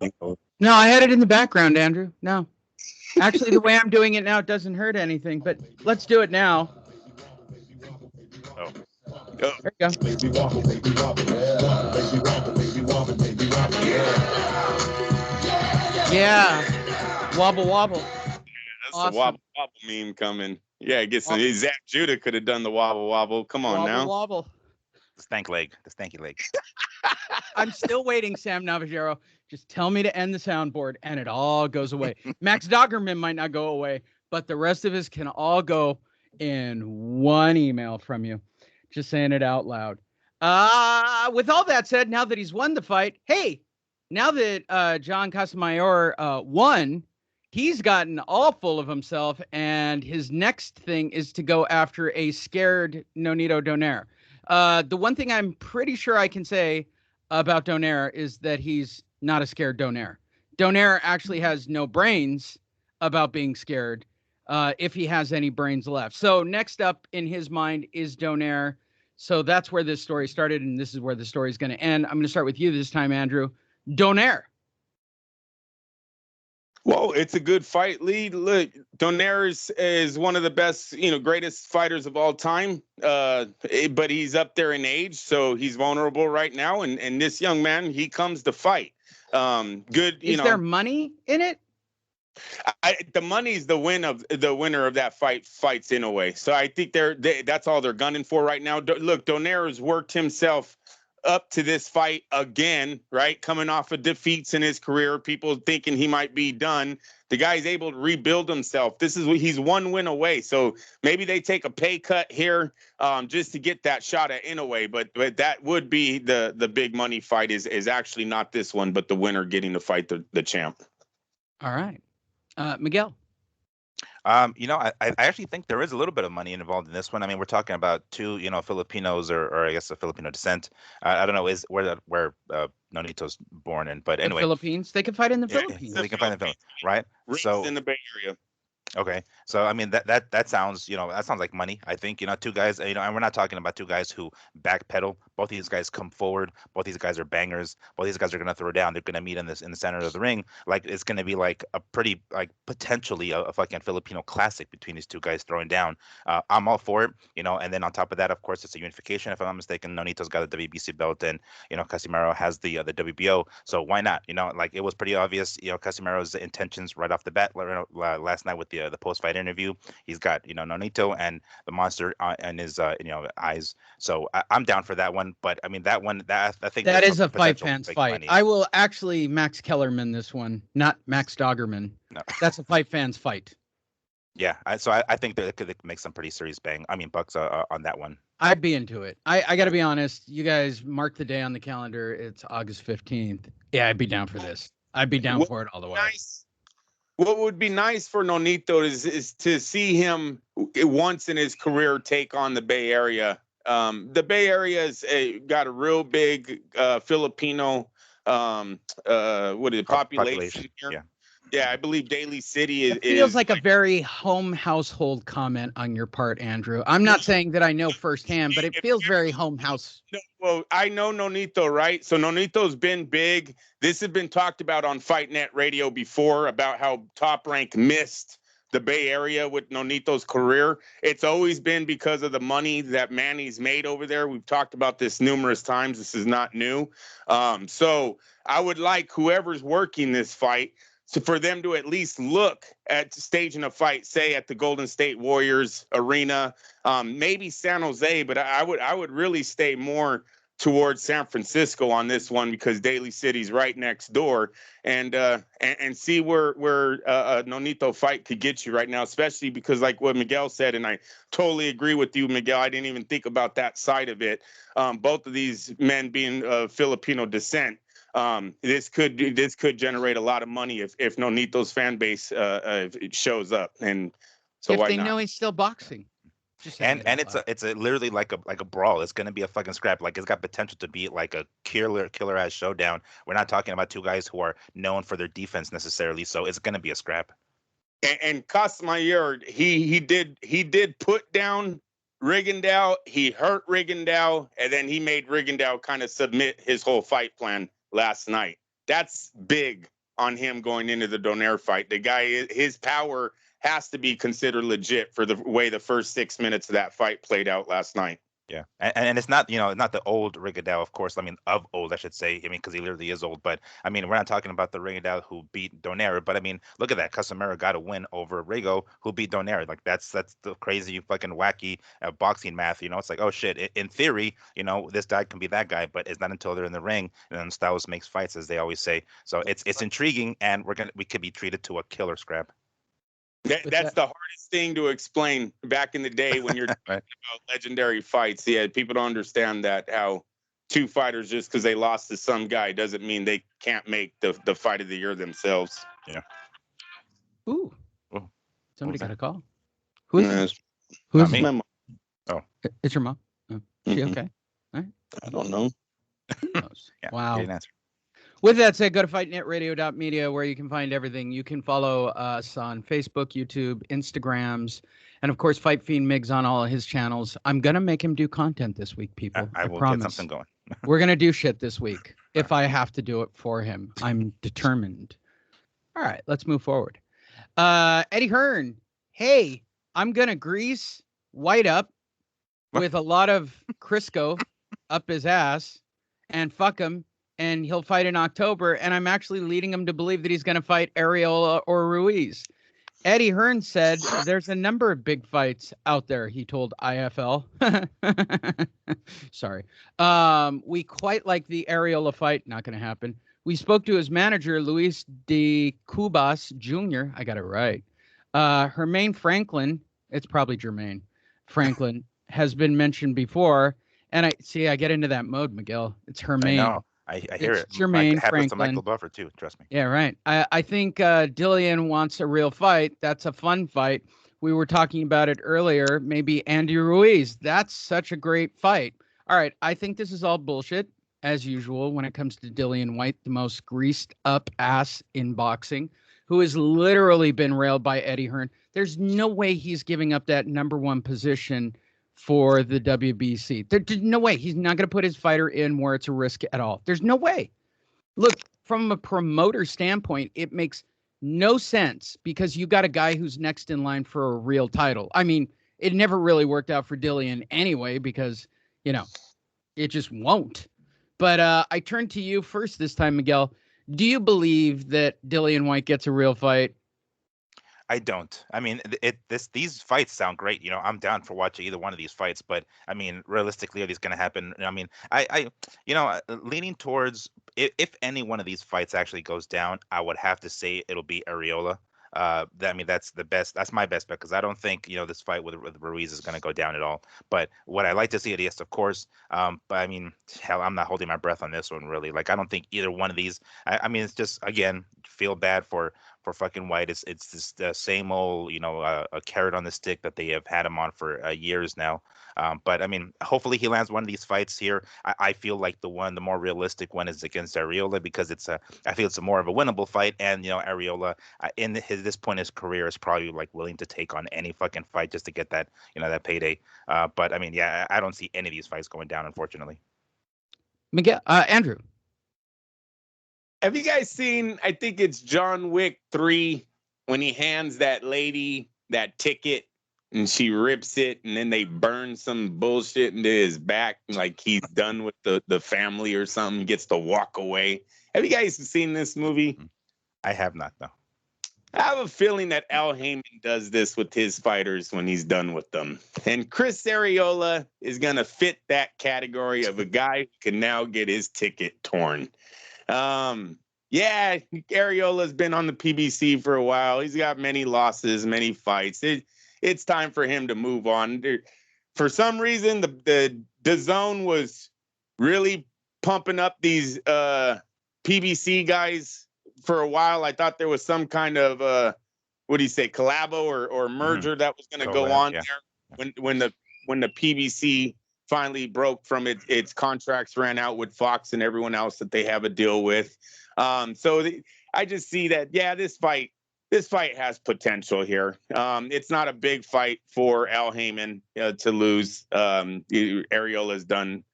No, I had it in the background, Andrew. No. Actually, the way I'm doing it now, it doesn't hurt anything, but let's do it now. Oh. There you go. Yeah. Wobble, wobble. That's Awesome. the wobble wobble meme coming. Yeah, I guess Zach Judah could have done the wobble wobble. Come on Wobble, now. wobble. The stanky leg. I'm still waiting, Sam Navajero. Just tell me to end the soundboard and it all goes away. Max Doggerman might not go away, but the rest of us can all go in one email from you. Just saying it out loud. With all that said, now that he's won the fight, hey, now that John Casamayor won, he's gotten all full of himself, and his next thing is to go after a scared Nonito Donaire. The one thing I'm pretty sure I can say about Donaire is that he's not a scared Donaire. Donaire actually has no brains about being scared, if he has any brains left. So next up in his mind is Donaire. So that's where this story started, and this is where the story is going to end. I'm going to start with you this time, Andrew. Donaire. Well, it's a good fight, Lee. Look, Donaire is one of the best, greatest fighters of all time. But he's up there in age, so he's vulnerable right now. And this young man, he comes to fight. Good. Is there money in it? The money's the winner of that fights in a way. So I think that's all they're gunning for right now. Look, Donaire has worked himself up to this fight again, right? Coming off of defeats in his career, people thinking he might be done. The guy's able to rebuild himself. He's one win away. So maybe they take a pay cut here, just to get that shot at Inoue. But that would be the big money fight is actually not this one, but the winner getting to fight the champ. All right. Miguel. I actually think there is a little bit of money involved in this one. I mean, we're talking about two, Filipinos or I guess a Filipino descent. I don't know where Nonito's born in, but anyway, the Philippines. They can fight in the Philippines. They can fight in the Philippines, right? So in the Bay Area. Okay, so I mean that sounds that sounds like money. I think two guys and we're not talking about two guys who backpedal. Both these guys come forward. Both these guys are bangers. Both these guys are gonna throw down. They're gonna meet in the center of the ring. Like it's gonna be like a pretty potentially a fucking Filipino classic between these two guys throwing down. I'm all for it. And then on top of that, of course, it's a unification. If I'm not mistaken, Nonito's got a WBC belt and Casimiro has the WBO. So why not? Like it was pretty obvious. Casimiro's intentions right off the bat last night with the post-fight interview. He's got Nonito and the monster in his eyes. So I'm down for that one. But I mean that one I think that is a fight fans fight. Money. I will actually Max Kellerman this one, not Max Doggerman. No. That's a fight fans fight. Yeah, so I think that it could make some pretty serious bucks on that one. I'd be into it. I got to be honest. You guys mark the day on the calendar. It's August 15th. Yeah, I'd be down for this. I'd be down for it all the way. Nice. What would be nice for Nonito is to see him once in his career take on the Bay Area. The Bay Area has got a real big Filipino population here. Yeah, I believe Daly City is. It feels like a very home household comment on your part, Andrew. I'm not saying that I know firsthand, but it feels very home house. No, well, I know Nonito, right? So Nonito's been big. This has been talked about on Fight Net Radio before about how Top Rank missed the Bay Area with Nonito's career. It's always been because of the money that Manny's made over there. We've talked about this numerous times. This is not new. So I would like whoever's working this fight for them to at least look at staging a fight, say at the Golden State Warriors arena, maybe San Jose, but I would really stay more towards San Francisco on this one because Daly City's right next door, and see where a Nonito fight could get you right now, especially because like what Miguel said, and I totally agree with you, Miguel. I didn't even think about that side of it. Both of these men being Filipino descent, this could generate a lot of money if Nonito's fan base shows up, and so if why they not? know he's still boxing. Just saying And it out loud. it's a literally like a brawl. It's gonna be a fucking scrap. Like it's got potential to be like a killer ass showdown. We're not talking about two guys who are known for their defense necessarily, so it's gonna be a scrap. And Casamayor, he did put down Rigondeaux. He hurt Rigondeaux, and then he made Rigondeaux kind of submit his whole fight plan last night. That's big on him going into the Donaire fight. The guy, his power has to be considered legit for the way the first 6 minutes of that fight played out last night. Yeah, and it's not not the old Rigondeaux, of course. I mean, of old, I should say. I mean, because he literally is old. But I mean, we're not talking about the Rigondeaux who beat Donaire. But I mean, look at that. Casamero got a win over Rigo, who beat Donaire. Like that's the crazy fucking wacky boxing math. It's like, oh shit. In theory, this guy can be that guy, but it's not until they're in the ring. And then styles makes fights, as they always say. So it's intriguing, and we could be treated to a killer scrap. That's the hardest thing to explain back in the day when you're talking about legendary fights. Yeah, people don't understand that how two fighters, just because they lost to some guy, doesn't mean they can't make the fight of the year themselves. Yeah. Ooh. Oh, Somebody got that? a call. Who's Yes. Who's me. My mom. Oh. It's your mom. Oh, she Mhm. okay? I don't know. Who knows? Yeah, Wow. great answer. With that said, go to fightnetradio.media where you can find everything. You can follow us on Facebook, YouTube, Instagrams, and of course, Fight Fiend Migs on all of his channels. I'm going to make him do content this week, people. I will promise. get something going. We're going to do shit this week if I have to do it for him. I'm determined. All right, let's move forward. Eddie Hearn. Hey, I'm going to grease White up with a lot of Crisco up his ass and fuck him. And he'll fight in October. And I'm actually leading him to believe that he's going to fight Areola or Ruiz. Eddie Hearn said there's a number of big fights out there, he told IFL. Sorry. We quite like the Areola fight. Not going to happen. We spoke to his manager, Luis de Cubas Jr. I got it right. Jermaine Franklin, it's probably Jermaine Franklin, has been mentioned before. And I get into that mode, Miguel. It's Jermaine. I know. I hear it. Jermaine happens to Franklin. Michael Buffer too. Trust me. Yeah, right. I think Dillian wants a real fight. That's a fun fight. We were talking about it earlier. Maybe Andy Ruiz. That's such a great fight. All right. I think this is all bullshit, as usual, when it comes to Dillian White, the most greased up ass in boxing, who has literally been railed by Eddie Hearn. There's no way he's giving up that number one position for the WBC. There's no way. He's not going to put his fighter in where it's a risk at all. There's no way. Look, from a promoter standpoint, it makes no sense because you got a guy who's next in line for a real title. I mean, it never really worked out for Dillian anyway because, it just won't. But I turn to you first this time, Miguel. Do you believe that Dillian White gets a real fight? I don't. I mean, these fights sound great. I'm down for watching either one of these fights, but I mean, realistically, are these going to happen? I mean, leaning towards if any one of these fights actually goes down, I would have to say it'll be Areola. That's the best. That's my best bet because I don't think this fight with Ruiz is going to go down at all. But what I like to see it, yes, of course. But I mean, hell, I'm not holding my breath on this one really. Like I don't think either one of these. I mean, it's just again feel bad for fucking White. It's just the same old a carrot on the stick that they have had him on for years now. But I mean, hopefully he lands one of these fights here. I feel like the more realistic one is against Areola because I feel it's a more of a winnable fight. And Areola this point in his career is probably like willing to take on any fucking fight just to get that that payday. But I mean, yeah, I don't see any of these fights going down, unfortunately. Miguel, Andrew. Have you guys seen, I think it's John Wick 3, when he hands that lady that ticket and she rips it and then they burn some bullshit into his back like he's done with the family or something, gets to walk away. Have you guys seen this movie? I have not, though. I have a feeling that Al Heyman does this with his fighters when he's done with them. And Chris Arreola is going to fit that category of a guy who can now get his ticket torn. Yeah, Areola's been on the PBC for a while. He's got many losses, many fights. It's time for him to move on. For some reason, the DAZN was really pumping up these PBC guys for a while. I thought there was some kind of collabo or merger that was going to go on there when the PBC finally broke from its contracts, ran out with Fox and everyone else that they have a deal with. I just see that, this fight has potential here. It's not a big fight for Al Heyman to lose. Areola's done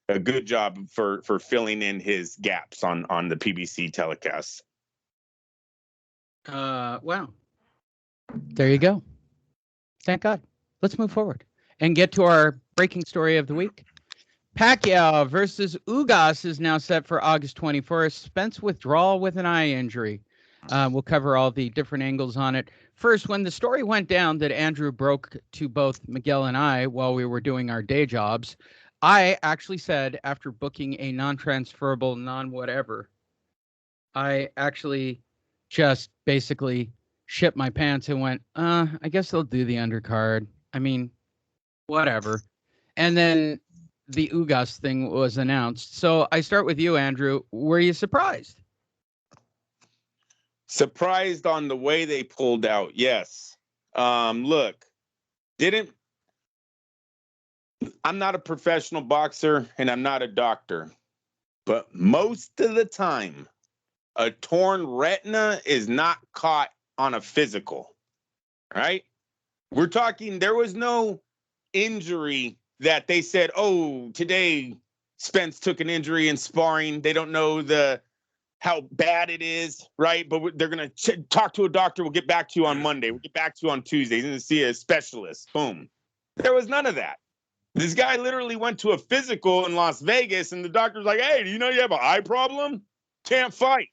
a good job for filling in his gaps on the PBC telecasts. Wow. There you go. Thank God. Let's move forward and get to our breaking story of the week. Pacquiao versus Ugas is now set for August 21st. Spence withdrawal with an eye injury. We'll cover all the different angles on it. First, when the story went down that Andrew broke to both Miguel and I while we were doing our day jobs, I actually said, after booking a non-transferable, non-whatever, I actually just basically shit my pants and went, I guess they'll do the undercard. I mean, whatever. And then the Ugas thing was announced. So I start with you, Andrew. Were you surprised? Surprised on the way they pulled out, yes. Look, I'm not a professional boxer and I'm not a doctor, but most of the time, a torn retina is not caught on a physical, right? We're talking, there was no injury that they said, oh, today Spence took an injury in sparring. They don't know how bad it is, right? But they're going to talk to a doctor. We'll get back to you on Monday. We'll get back to you on Tuesday. He's going to see a specialist. Boom. There was none of that. This guy literally went to a physical in Las Vegas, and the doctor's like, hey, do you know you have an eye problem? Can't fight.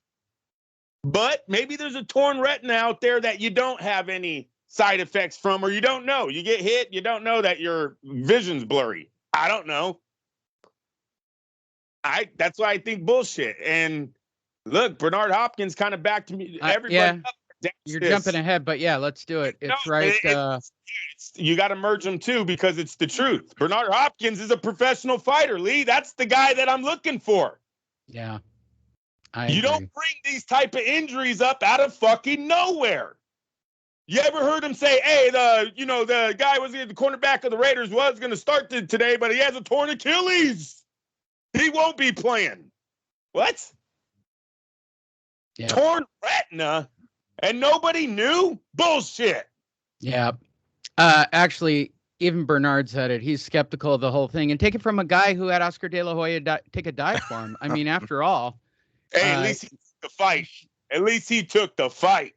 But maybe there's a torn retina out there that you don't have any side effects from, or you don't know. You get hit, you don't know that your vision's blurry. I don't know. That's why I think bullshit. And look, Bernard Hopkins kind of backed me. Everybody You're jumping ahead, but let's do it. It's right. You got to merge them too because it's the truth. Bernard Hopkins is a professional fighter, Lee. That's the guy that I'm looking for. Yeah. You don't bring these type of injuries up out of fucking nowhere. You ever heard him say, hey, the guy was the cornerback of the Raiders was going to start today, but he has a torn Achilles. He won't be playing. What? Yeah. Torn retina and nobody knew? Bullshit. Yeah. Actually, even Bernard said it. He's skeptical of the whole thing. And take it from a guy who had Oscar De La Hoya take a dive for him. I mean, after all. Hey, at least he took the fight. At least he took the fight.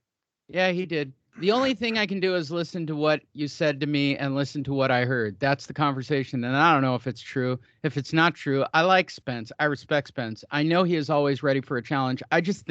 Yeah, he did. The only thing I can do is listen to what you said to me and listen to what I heard. That's the conversation. And I don't know if it's true. If it's not true, I like Spence. I respect Spence. I know he is always ready for a challenge. I just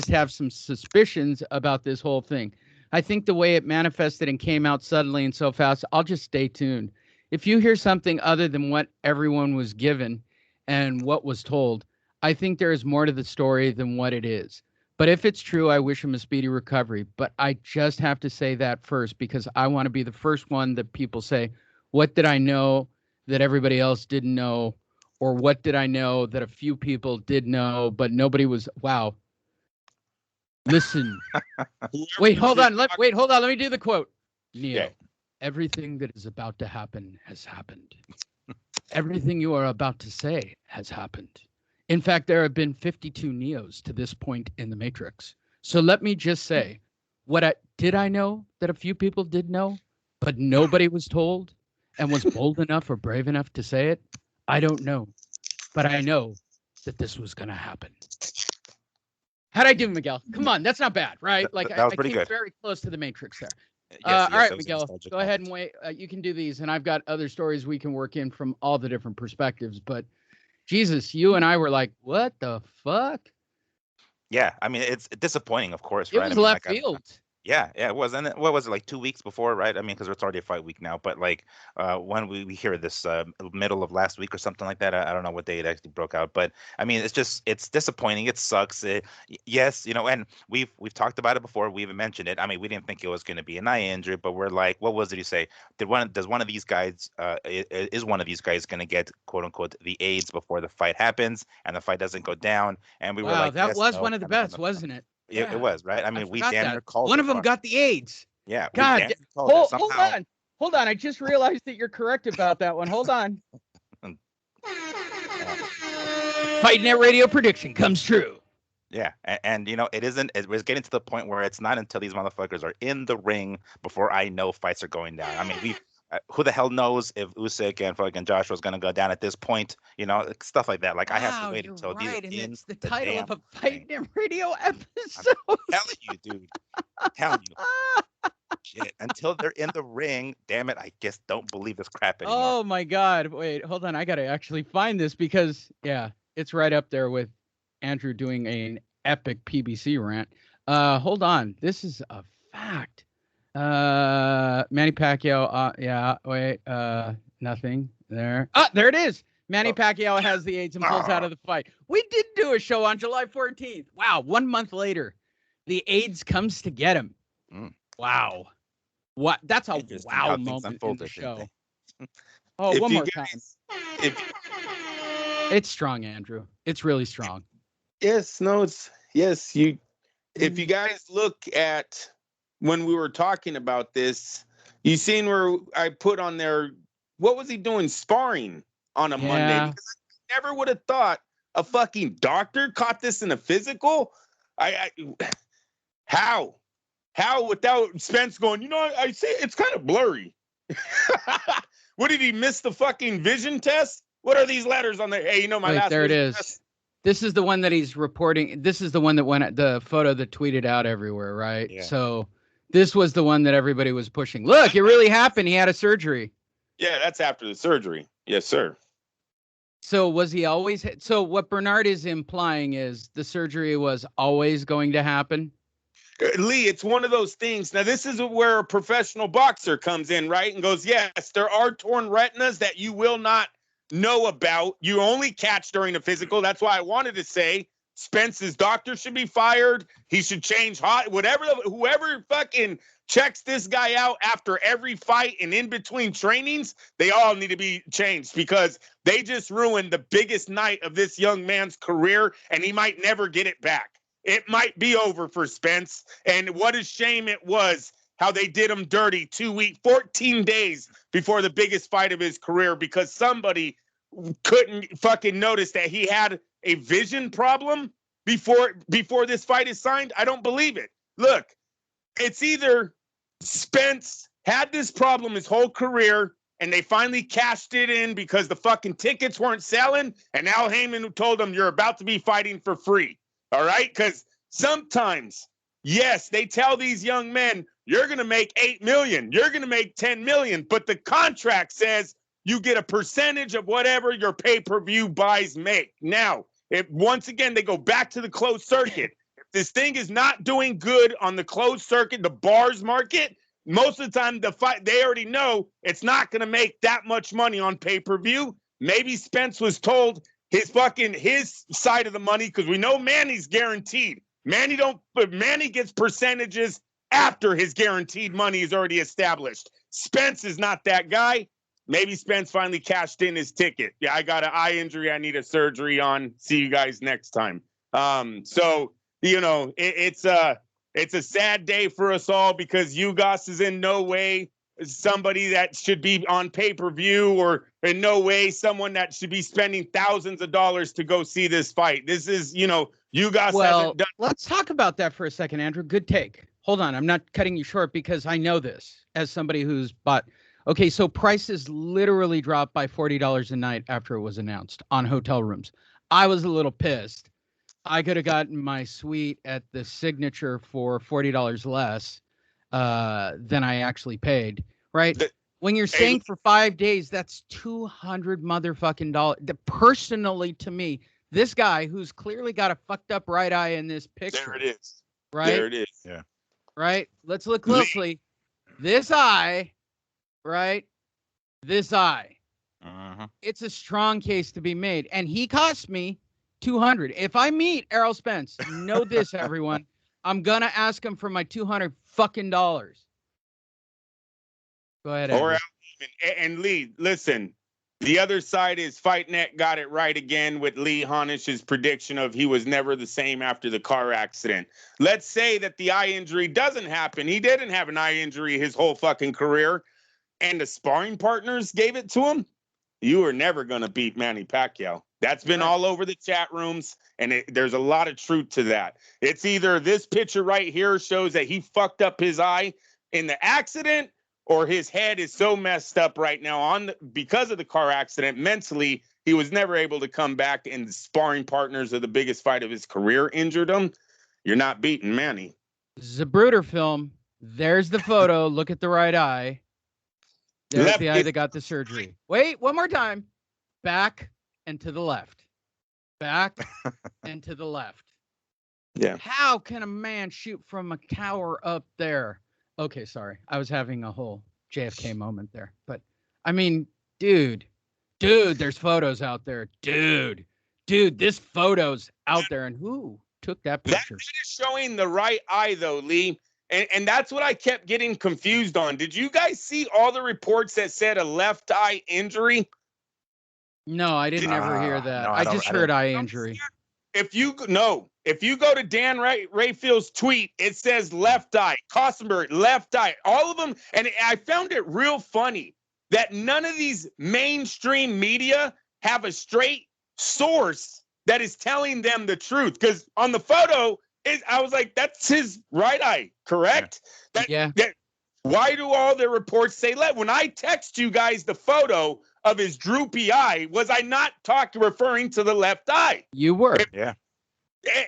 have some suspicions about this whole thing. I think the way it manifested and came out suddenly and so fast, I'll just stay tuned. If you hear something other than what everyone was given and what was told, I think there is more to the story than what it is. But if it's true, I wish him a speedy recovery. But I just have to say that first because I want to be the first one that people say, what did I know that everybody else didn't know? Or what did I know that a few people did know, but nobody was, wow. Listen. Wait, hold on. Let me do the quote. Neo, everything that is about to happen has happened. Everything you are about to say has happened. In fact, there have been 52 Neos to this point in the Matrix. So let me just say, I know that a few people did know, but nobody was told and was bold enough or brave enough to say it? I don't know. But I know that this was going to happen. How'd I do, Miguel? Come on, that's not bad, right? Like that was pretty good. Very close to the Matrix there. Yes, all right, Miguel, go ahead and wait. You can do these, and I've got other stories we can work in from all the different perspectives. But Jesus, you and I were like, what the fuck? Yeah, I mean, it's disappointing, of course, It right? I was mean, left like, field. yeah, it was. And what was it, like 2 weeks before, right? I mean, because it's already a fight week now. But like, when we hear this middle of last week or something like that, I don't know what day it actually broke out. But I mean, it's disappointing. It sucks. Yes, and we've talked about it before. We even mentioned it. I mean, we didn't think it was going to be an eye injury, but we're like, what was it you say? Does one of these guys is one of these guys going to get quote unquote the AIDS before the fight happens and the fight doesn't go down? And we were Wow, like, that yes, was no, one of the bets, wasn't it? it Yeah, was, right? I I mean, we forgot damn that. near called One it. of them got the AIDS. Yeah, we God, damn near called it hold somehow. on. Hold on. I just realized that you're correct about that one. Hold on. Fight Net Radio prediction comes true. Yeah, and it isn't. It was getting to the point where it's not until these motherfuckers are in the ring before I know fights are going down. I mean, who the hell knows if Usyk and fucking Joshua's gonna go down at this point? Like, stuff like that. Like, I have to wait You're until these are right, and in it's the the title damn of a ring. Fight Net Radio episode. I'm telling you, dude. I'm telling you. Shit. Until they're in the ring, damn it, I just don't believe this crap anymore. Oh my God! Wait, hold on. I gotta actually find this because it's right up there with Andrew doing an epic PBC rant. Hold on. This is a fact. Manny Pacquiao. Wait. Nothing there. There it is. Manny Pacquiao has the AIDS and pulls out of the fight. We did do a show on July 14th. Wow. 1 month later, the AIDS comes to get him. Wow. What? That's a wow moment in the show. Oh, one more time. It's strong, Andrew. It's really strong. Yes, no, if you guys look at when we were talking about this, you seen where I put on there, what was he doing sparring on a Monday? Because I never would have thought a fucking doctor caught this in a physical. How without Spence going, I see it's kind of blurry. What, did he miss the fucking vision test? What are these letters on there? Hey, my last there it is. Test? This is the one that he's reporting. This is the one that went, the photo that tweeted out everywhere, right? Yeah. So this was the one that everybody was pushing. Look, it really happened. He had a surgery. Yeah, that's after the surgery. Yes, sir. So was he always? So what Bernard is implying is the surgery was always going to happen? Lee, it's one of those things. Now, this is where a professional boxer comes in, right? And goes, yes, there are torn retinas that you will not know about. You only catch during a physical. That's why I wanted to say Spence's doctor should be fired. He should change whoever fucking checks this guy out after every fight and in between trainings, they all need to be changed because they just ruined the biggest night of this young man's career, and he might never get it back. It might be over for Spence. And what a shame it was how they did him dirty 14 days before the biggest fight of his career because somebody couldn't fucking notice that he had a vision problem before this fight is signed. I don't believe it. Look, it's either Spence had this problem his whole career and they finally cashed it in because the fucking tickets weren't selling, and Al Heyman told him you're about to be fighting for free. All right? Because sometimes, yes, they tell these young men, you're going to make $8 million, you're going to make $10 million, but the contract says you get a percentage of whatever your pay-per-view buys make. Now, if once again they go back to the closed circuit, if this thing is not doing good on the closed circuit, the bars market, most of the time the fight, they already know it's not going to make that much money on pay-per-view. Maybe Spence was told his side of the money, because we know Manny's guaranteed. Manny gets percentages after his guaranteed money is already established. Spence is not that guy. Maybe Spence finally cashed in his ticket. Yeah, I got an eye injury I need a surgery on. See you guys next time. So it's a sad day for us all because Ugas is in no way somebody that should be on pay-per-view, or in no way someone that should be spending thousands of dollars to go see this fight. This is, Ugas hasn't done. Let's talk about that for a second, Andrew. Good take. Hold on. I'm not cutting you short because I know this as somebody who's bought. Okay, so prices literally dropped by $40 a night after it was announced on hotel rooms. I was a little pissed. I could have gotten my suite at the Signature for $40 less than I actually paid, right? When you're staying for 5 days, that's $200 motherfucking dollars. Personally, to me, This guy who's clearly got a fucked up right eye in this picture. There it is. Right? There it is. Yeah. Right? Let's look closely. This eye, right? This eye. It's a strong case to be made. And he cost me $200. If I meet Errol Spence, know this, everyone. I'm going to ask him for my $200 fucking dollars. Go ahead, Or Andrew. and Lee, listen. The other side is FightNet got it right again with Lee Honish's prediction of he was never the same after the car accident. Let's say that the eye injury doesn't happen. He didn't have an eye injury his whole fucking career, and the sparring partners gave it to him. You are never going to beat Manny Pacquiao. That's been all over the chat rooms, and there's a lot of truth to that. It's either this picture right here shows that he fucked up his eye in the accident, or his head is so messed up right now because of the car accident. Mentally, he was never able to come back, and the sparring partners of the biggest fight of his career injured him. You're not beating Manny. Zabruder film. There's the photo. Look at the right eye. There's the eye that got the surgery. Wait, one more time. Back and to the left. Back and to the left. Yeah. How can a man shoot from a tower up there? Okay, sorry. I was having a whole JFK moment there. But, I mean, dude, there's photos out there. Dude, this photo's out there. And who took that picture? That is showing the right eye, though, Lee. And that's what I kept getting confused on. Did you guys see all the reports that said a left eye injury? No, I didn't ever hear that. No, I just heard eye injury. If you go to Dan Rayfield's tweet, it says left eye, Kostenberg, left eye, all of them. And I found it real funny that none of these mainstream media have a straight source that is telling them the truth. Because on the photo, I was like, that's his right eye, correct? Yeah. Why do all the reports say left? When I text you guys the photo of his droopy eye, was I not referring to the left eye? You were. Yeah.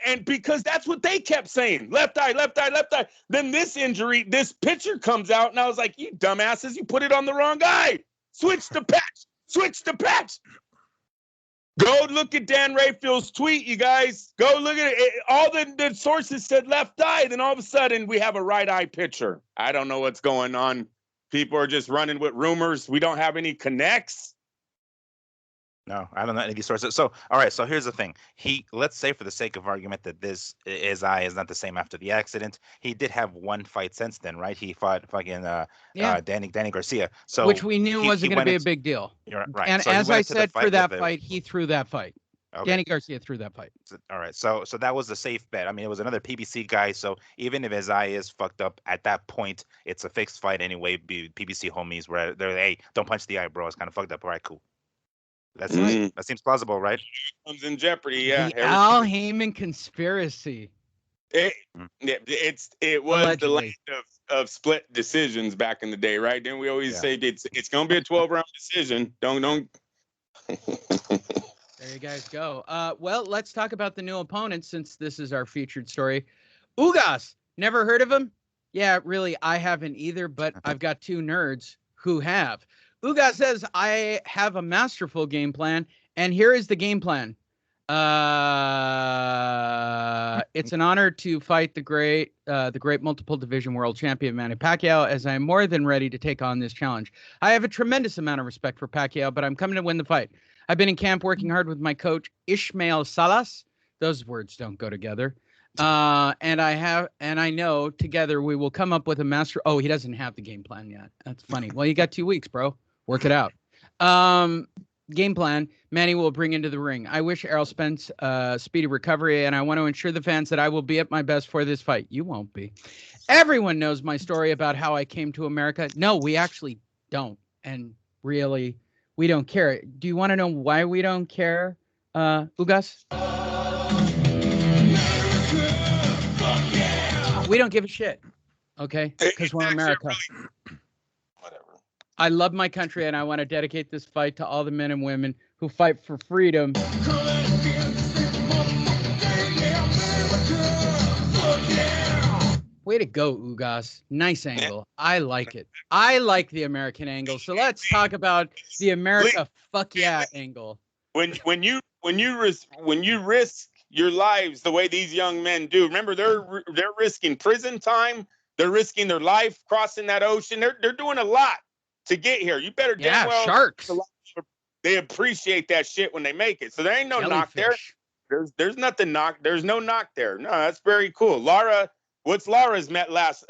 And because that's what they kept saying, left eye, left eye, left eye. Then this picture comes out, and I was like, you dumbasses, you put it on the wrong eye. Switch the patch. Go look at Dan Rayfield's tweet, you guys. Go look at it. All the sources said left eye. Then all of a sudden, we have a right eye picture. I don't know what's going on. People are just running with rumors. We don't have any connects. No, I don't know any of these sources. So, all right. So here's the thing. Let's say for the sake of argument that his eye is not the same after the accident. He did have one fight since then, right? He fought fucking Danny Garcia. So which we knew wasn't going to be a big deal. You're right. And so as I said for that fight, he threw that fight. Okay. Danny Garcia threw that fight. All right. So that was a safe bet. I mean, it was another PBC guy. So even if his eye is fucked up at that point, it's a fixed fight anyway. PBC homies where they're, hey, don't punch the eye, bro. It's kind of fucked up. All right, cool. That seems plausible, right? Comes in jeopardy, yeah. The Al Heyman conspiracy. It was Allegedly. the land of split decisions back in the day, right? Didn't we always say it's gonna be a 12-round decision? Don't. There you guys go. Well, let's talk about the new opponent since this is our featured story. Ugas, never heard of him? Yeah, really, I haven't either, but I've got two nerds who have. Ugas says, I have a masterful game plan, and here is the game plan. It's an honor to fight the great multiple division world champion Manny Pacquiao, as I am more than ready to take on this challenge. I have a tremendous amount of respect for Pacquiao, but I'm coming to win the fight. I've been in camp working hard with my coach, Ishmael Salas. Those words don't go together. And I know together we will come up with a master. Oh, he doesn't have the game plan yet. That's funny. Well, you got 2 weeks, bro. Work it out. Game plan, Manny will bring into the ring. I wish Errol Spence speedy recovery, and I want to ensure the fans that I will be at my best for this fight. You won't be. Everyone knows my story about how I came to America. No, we actually don't. And really, we don't care. Do you want to know why we don't care, Ugas? We don't give a shit. Okay? Because we're America. I love my country, and I want to dedicate this fight to all the men and women who fight for freedom. Way to go, Ugas. Nice angle. I like it. I like the American angle. So let's talk about the America fuck yeah angle. When you when you risk your lives the way these young men do, remember they're risking prison time, they're risking their life crossing that ocean. They're doing a lot to get here. You better damn well sharks. They appreciate that shit when they make it. So there ain't no knock there. There's nothing knock. There's no knock there. No, that's very cool. Laura, what's Laura's last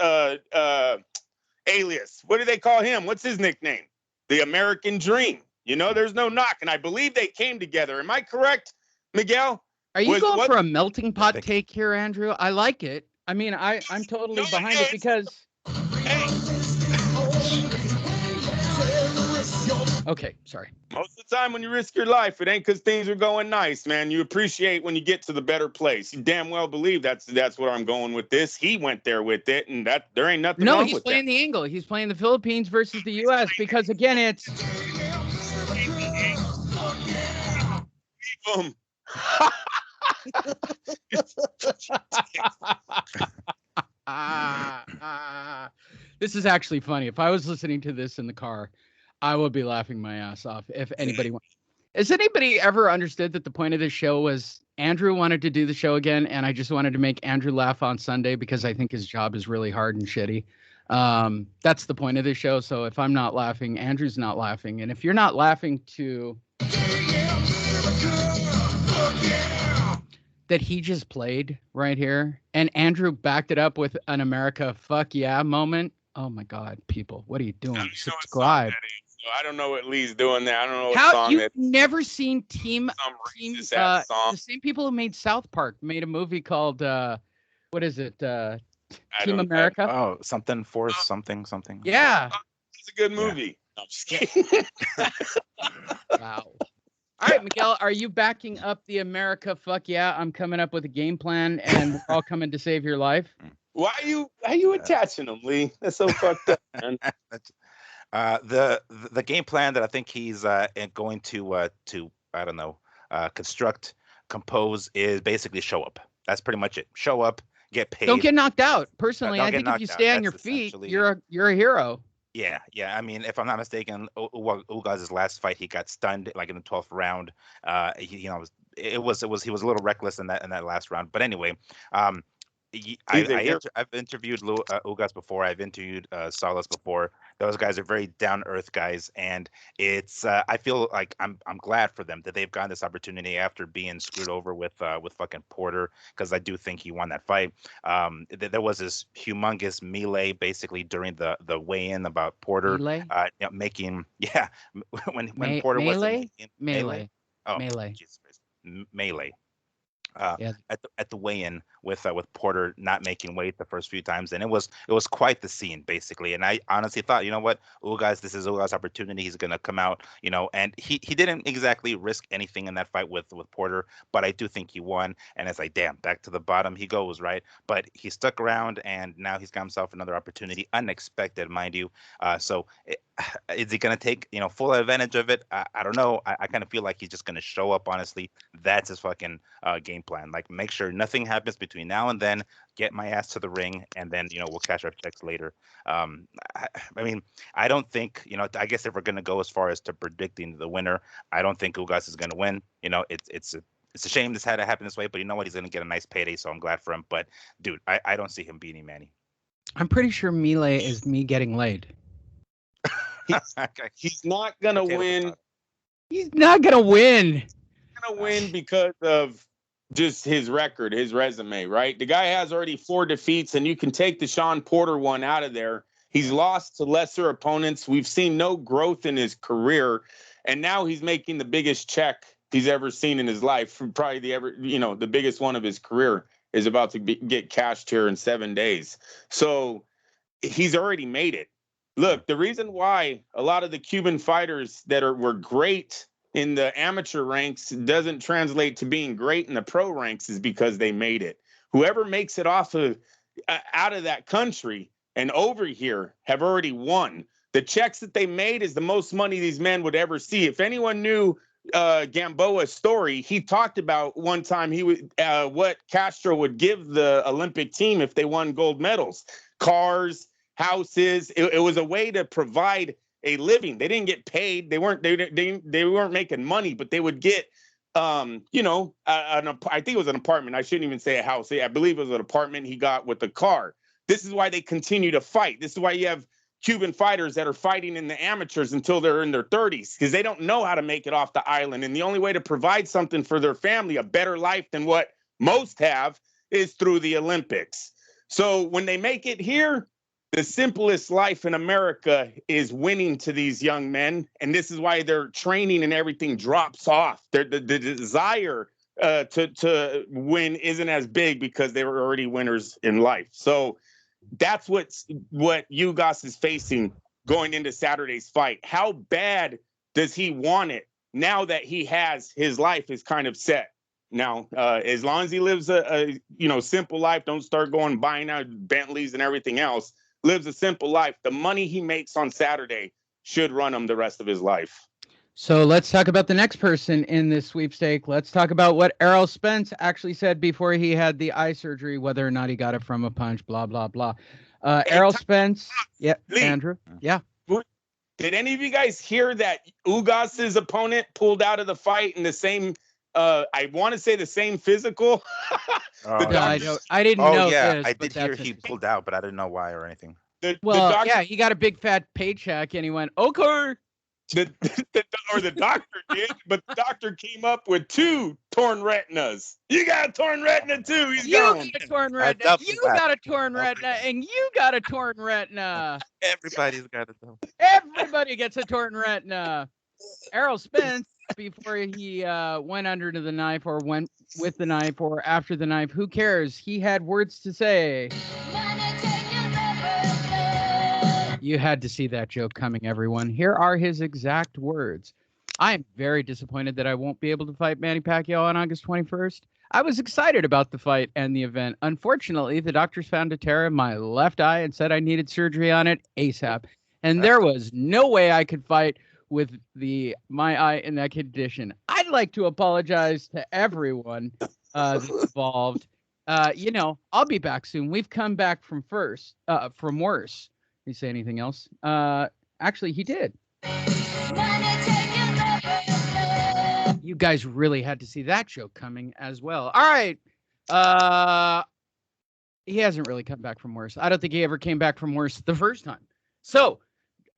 alias? What do they call him? What's his nickname? The American Dream. You know, there's no knock. And I believe they came together. Am I correct, Miguel? Are you going for a melting pot take here, Andrew? I like it. I mean, I'm totally behind it because. Hey. Okay, sorry. Most of the time when you risk your life, it ain't because things are going nice, man. You appreciate when you get to the better place. You damn well believe that's where I'm going with this. He went there with it, and that there ain't nothing wrong with that. No, he's playing the angle. He's playing the Philippines versus the U.S. because, again, it's... Boom. This is actually funny. If I was listening to this in the car, I would be laughing my ass off. If anybody has anybody ever understood that the point of this show was Andrew wanted to do the show again, and I just wanted to make Andrew laugh on Sunday because I think his job is really hard and shitty. That's the point of this show. So if I'm not laughing, Andrew's not laughing, and if you're not laughing to that he just played right here, and Andrew backed it up with an America fuck yeah moment. Oh my God, people, what are you doing? Subscribe. I don't know what Lee's doing there. I don't know what How song you've that. never seen the same people who made South Park made a movie called what is it? Team America. Oh, something for something. Yeah, it's a good movie. Yeah. No, I'm just kidding. Wow. All right, Miguel, are you backing up the America fuck yeah? I'm coming up with a game plan, and we're all coming to save your life. Why are you attaching them, Lee? That's so fucked up, man. The game plan that I think he's going to I don't know compose is basically show up. That's pretty much it. Show up, get paid. Don't get knocked out. Personally, I think if you stay on your feet, you're a hero. Yeah. I mean, if I'm not mistaken, Ugas' last fight, he got stunned like in the 12th round. He was a little reckless in that last round. But anyway, I've interviewed Ugas before. I've interviewed Salas before. Those guys are very down to earth guys, and it's I feel like I'm glad for them that they've gotten this opportunity after being screwed over with fucking Porter, because I do think he won that fight. There was this humongous melee basically during the weigh-in about Porter making when Porter was melee. Oh, melee. Jesus Christ. Melee. At the weigh-in with Porter not making weight the first few times, and it was quite the scene basically. And I honestly thought, you know what, this is Ugas' opportunity. He's gonna come out, and he didn't exactly risk anything in that fight with Porter, but I do think he won. And it's like, damn, back to the bottom he goes, right? But he stuck around, and now he's got himself another opportunity, unexpected, mind you. So is he gonna take full advantage of it? I don't know. I kind of feel like he's just gonna show up. Honestly, that's his fucking game plan. Like, make sure nothing happens between now and then, get my ass to the ring, and then we'll cash our checks later. I mean, I don't think I guess if we're gonna go as far as to predicting the winner, I don't think Ugas is gonna win. It's a shame this had to happen this way, but you know what, he's gonna get a nice payday, so I'm glad for him. But dude, I don't see him beating Manny. I'm pretty sure melee is me getting laid. He's not gonna win. He's not gonna win. He's gonna win because of just his record, his resume, right? The guy has already 4 defeats, and you can take the Sean Porter one out of there. He's lost to lesser opponents. We've seen no growth in his career, and now he's making the biggest check he's ever seen in his life. Probably the biggest one of his career is about to get cashed here in 7 days. So he's already made it. Look, the reason why a lot of the Cuban fighters that were great in the amateur ranks doesn't translate to being great in the pro ranks is because they made it. Whoever makes it out of that country and over here have already won. The checks that they made is the most money these men would ever see. If anyone knew Gamboa's story, he talked about one time what Castro would give the Olympic team if they won gold medals: cars, houses. It was a way to provide a living. They didn't get paid. They weren't making money, but they would get I think it was an apartment. I shouldn't even say a house. I believe it was an apartment he got with the car. This is why they continue to fight. This is why you have Cuban fighters that are fighting in the amateurs until they're in their 30s, because they don't know how to make it off the island. And the only way to provide something for their family, a better life than what most have, is through the Olympics. So when they make it here, the simplest life in America is winning to these young men. And this is why their training and everything drops off. The desire to win isn't as big because they were already winners in life. So that's what Ugas is facing going into Saturday's fight. How bad does he want it now that he has his life is kind of set? Now, as long as he lives a simple life, don't start going buying out Bentleys and everything else, lives a simple life, the money he makes on Saturday should run him the rest of his life. So let's talk about the next person in this sweepstake. Let's talk about what Errol Spence actually said before he had the eye surgery, whether or not he got it from a punch, blah, blah, blah. Errol Spence. Yeah, Lee, Andrew. Yeah. Did any of you guys hear that Ugas's opponent pulled out of the fight in the same, I want to say the same physical? I didn't know this. I did hear he pulled out, but I didn't know why or anything. He got a big fat paycheck and he went, okay. The doctor did, but the doctor came up with 2 torn retinas. You got a torn retina too. You got a torn retina. You got a torn retina, and you got a torn retina. Everybody's got it though. Everybody gets a torn retina. Errol Spence, before he went under to the knife or went with the knife or after the knife, who cares? He had words to say. You had to see that joke coming, everyone. Here are his exact words. I am very disappointed that I won't be able to fight Manny Pacquiao on August 21st. I was excited about the fight and the event. Unfortunately, the doctors found a tear in my left eye and said I needed surgery on it ASAP. And there was no way I could fight with my eye in that condition. I'd like to apologize to everyone that's involved. I'll be back soon. We've come back from worse. Did he say anything else? Actually, he did. You guys really had to see that joke coming as well. All right. He hasn't really come back from worse. I don't think he ever came back from worse the first time. So,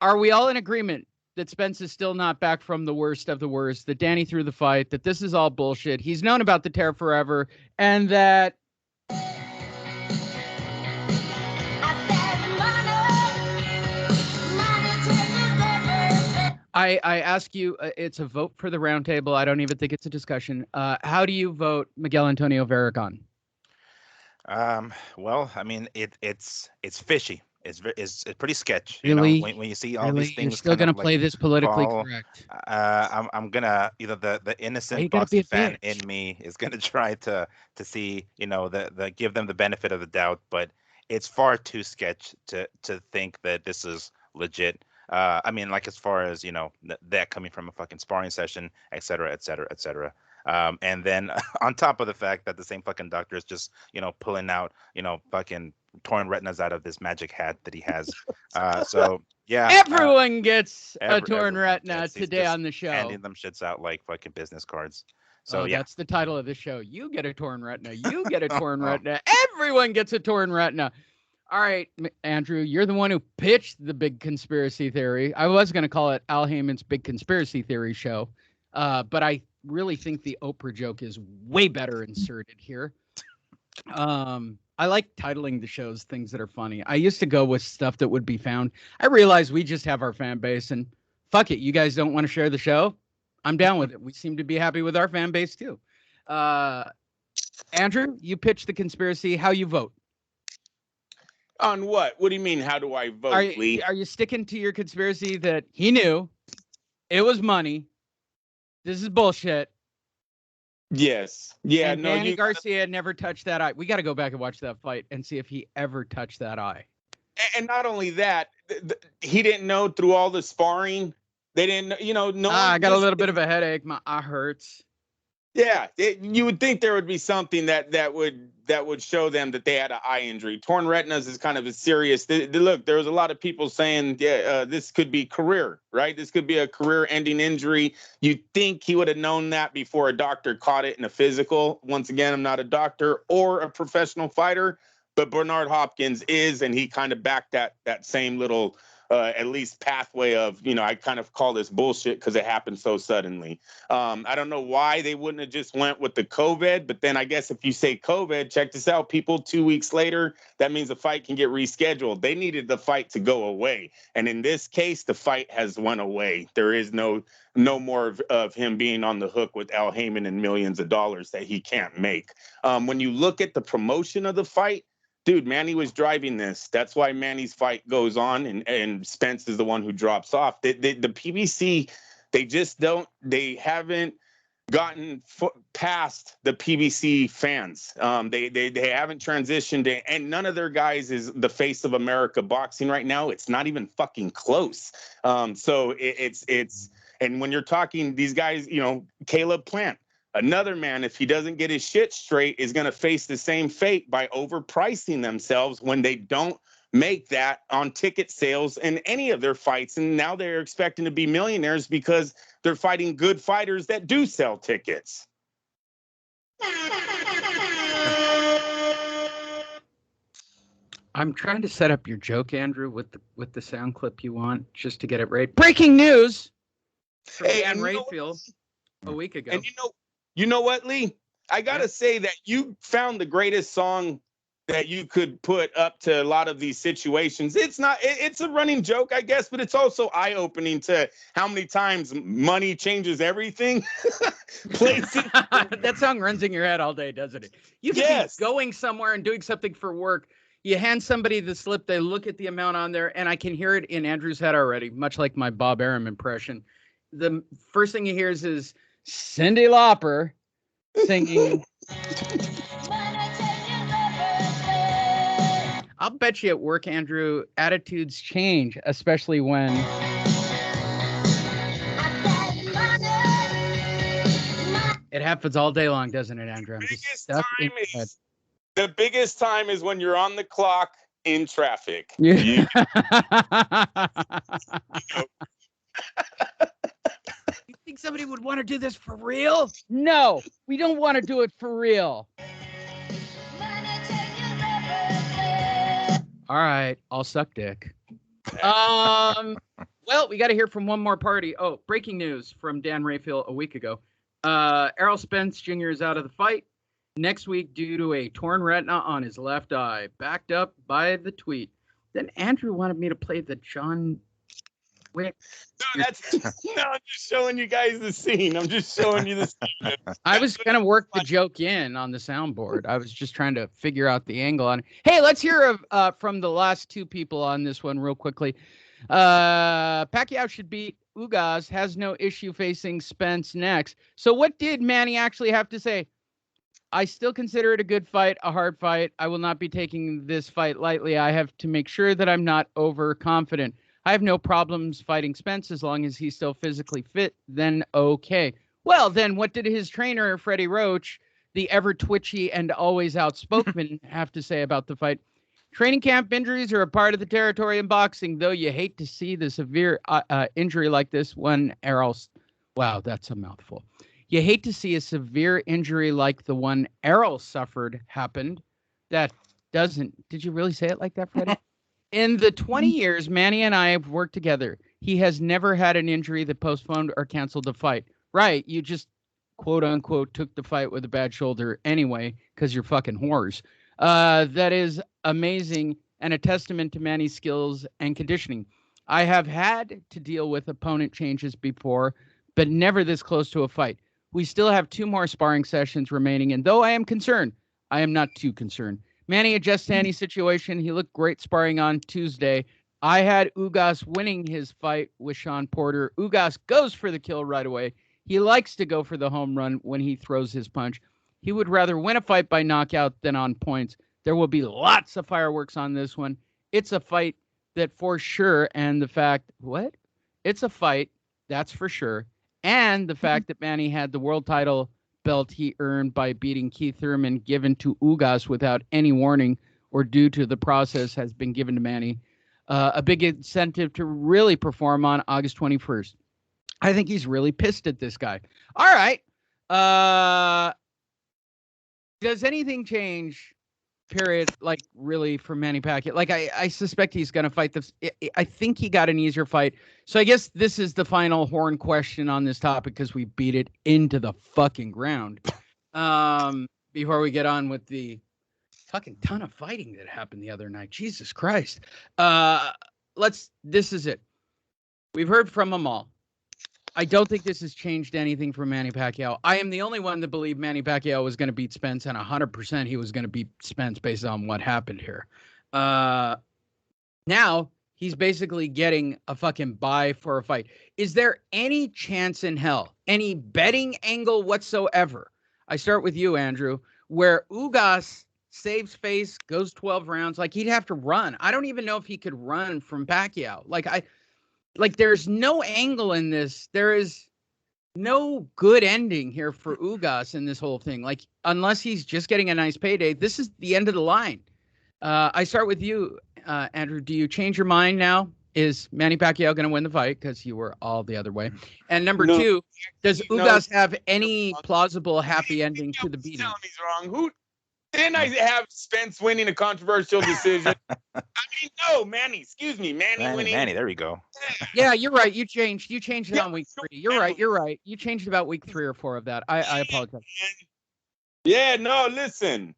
are we all in agreement that Spence is still not back from the worst of the worst, that Danny threw the fight, that this is all bullshit, he's known about the tear forever, and that... I ask you, it's a vote for the roundtable. I don't even think it's a discussion. How do you vote Miguel Antonio Barragan? Well, I mean, it's fishy. It's pretty sketch. Really? When you see all these things. You're still gonna play this politically correct. I'm gonna the innocent boxing fan in me is gonna try to see the give them the benefit of the doubt, but it's far too sketch to think that this is legit. I mean, like as far as that coming from a fucking sparring session, et cetera, et cetera, et cetera. And then on top of the fact that the same fucking doctor is just pulling out fucking torn retinas out of this magic hat that he has. So yeah, everyone gets a torn retina today on the show. Handing them shits out like fucking business cards. So yeah, that's the title of the show. You get a torn retina. You get a torn retina. Everyone gets a torn retina. All right, Andrew, you're the one who pitched the big conspiracy theory. I was going to call it Al Heyman's Big Conspiracy Theory Show, but I really think the Oprah joke is way better inserted here. I like titling the shows things that are funny. I used to go with stuff that would be found. I realize we just have our fan base, and fuck it, you guys don't want to share the show? I'm down with it. We seem to be happy with our fan base, too. Andrew, you pitched the conspiracy. How you vote? On what? What do you mean, how do I vote, Lee? Are you sticking to your conspiracy that he knew it was money? This is bullshit. Yes. Yeah. And Danny Garcia never touched that eye. We got to go back and watch that fight and see if he ever touched that eye. And not only that, he didn't know through all the sparring. They didn't, no. I got a little bit of a headache. My eye hurts. Yeah, you would think there would be something that would show them that they had an eye injury. Torn retinas is kind of a serious. Look, there was a lot of people saying, yeah, this could be career, right? This could be a career-ending injury. You'd think he would have known that before a doctor caught it in a physical. Once again, I'm not a doctor or a professional fighter, but Bernard Hopkins is, and he kind of backed that same little. At least pathway of, I kind of call this bullshit because it happened so suddenly. I don't know why they wouldn't have just went with the COVID, but then I guess if you say COVID, check this out, people, 2 weeks later, that means the fight can get rescheduled. They needed the fight to go away. And in this case, the fight has went away. There is no more of him being on the hook with Al Heyman and millions of dollars that he can't make. When you look at the promotion of the fight, dude, Manny was driving this. That's why Manny's fight goes on, and Spence is the one who drops off. The PBC, they haven't gotten past the PBC fans. They haven't transitioned, and none of their guys is the face of America boxing right now. It's not even fucking close. So it's and when you're talking these guys, Caleb Plant, another man, if he doesn't get his shit straight, is going to face the same fate by overpricing themselves when they don't make that on ticket sales in any of their fights. And now they're expecting to be millionaires because they're fighting good fighters that do sell tickets. I'm trying to set up your joke, Andrew, with the sound clip you want, just to get it right. Breaking news from Dan Rayfield a week ago. And you know what, Lee? I got to say that you found the greatest song that you could put up to a lot of these situations. It's a running joke, I guess, but it's also eye-opening to how many times money changes everything. That song runs in your head all day, doesn't it? You can be going somewhere and doing something for work. You hand somebody the slip, they look at the amount on there, and I can hear it in Andrew's head already, much like my Bob Arum impression. The first thing he hears is Cyndi Lauper singing. I'll bet you at work, Andrew, attitudes change, especially when it happens all day long, doesn't it, Andrew? The biggest time is when you're on the clock in traffic. Yeah. You think somebody would want to do this for real? No, we don't want to do it for real. All right, I'll suck dick. Well, we got to hear from one more party. Oh, breaking news from Dan Rayfield a week ago. Errol Spence Jr. is out of the fight next week due to a torn retina on his left eye, backed up by the tweet. Then Andrew wanted me to play the John Wick. No, I'm just showing you guys the scene. I'm just showing you the scene. I was going to work the joke in on the soundboard. I was just trying to figure out the angle on it. Hey, let's hear from the last two people on this one real quickly. Pacquiao should beat Ugas, has no issue facing Spence next. So what did Manny actually have to say? I still consider it a good fight, a hard fight. I will not be taking this fight lightly. I have to make sure that I'm not overconfident. I have no problems fighting Spence as long as he's still physically fit, then okay. Well, then what did his trainer, Freddie Roach, the ever twitchy and always outspoken, have to say about the fight? Training camp injuries are a part of the territory in boxing, though you hate to see the severe injury like this when Errol's... Wow, that's a mouthful. You hate to see a severe injury like the one Errol suffered happened. That doesn't... Did you really say it like that, Freddie? In the 20 years Manny and I have worked together, he has never had an injury that postponed or canceled the fight. Right, you just, quote unquote, took the fight with a bad shoulder anyway, because you're fucking whores. That is amazing and a testament to Manny's skills and conditioning. I have had to deal with opponent changes before, but never this close to a fight. We still have 2 more sparring sessions remaining, and though I am concerned, I am not too concerned. Manny adjusts to any situation. He looked great sparring on Tuesday. I had Ugas winning his fight with Sean Porter. Ugas goes for the kill right away. He likes to go for the home run when he throws his punch. He would rather win a fight by knockout than on points. There will be lots of fireworks on this one. It's a fight that for sure, and the fact, what? It's a fight, that's for sure. And the fact that Manny had the world title belt he earned by beating Keith Thurman, given to Ugas without any warning or due to the process, has been given to Manny. A big incentive to really perform on August 21st. I think he's really pissed at this guy. All right. Does anything change, period, like really for Manny Pacquiao? Like, I suspect he's going to fight this. I think he got an easier fight. So I guess this is the final horn question on this topic because we beat it into the fucking ground. Before we get on with the fucking ton of fighting that happened the other night. Jesus Christ. This is it. We've heard from them all. I don't think this has changed anything for Manny Pacquiao. I am the only one that believed Manny Pacquiao was going to beat Spence, and 100% he was going to beat Spence based on what happened here. Now he's basically getting a fucking buy for a fight. Is there any chance in hell, any betting angle whatsoever? I start with you, Andrew, where Ugas saves face, goes 12 rounds. Like, he'd have to run. I don't even know if he could run from Pacquiao. Like, there's no angle in this. There is no good ending here for Ugas in this whole thing. Like, unless he's just getting a nice payday, this is the end of the line. I start with you, Andrew. Do you change your mind now? Is Manny Pacquiao going to win the fight? Because you were all the other way. And number two, does Ugas have any plausible happy ending to the beating? He's wrong. Didn't I have Spence winning a controversial decision? I mean, no, Manny. Excuse me, Manny winning. Manny, there we go. Yeah, you're right. You changed it on week 3. You're right. You changed about week 3 or 4 of that. I apologize. Yeah, no, listen.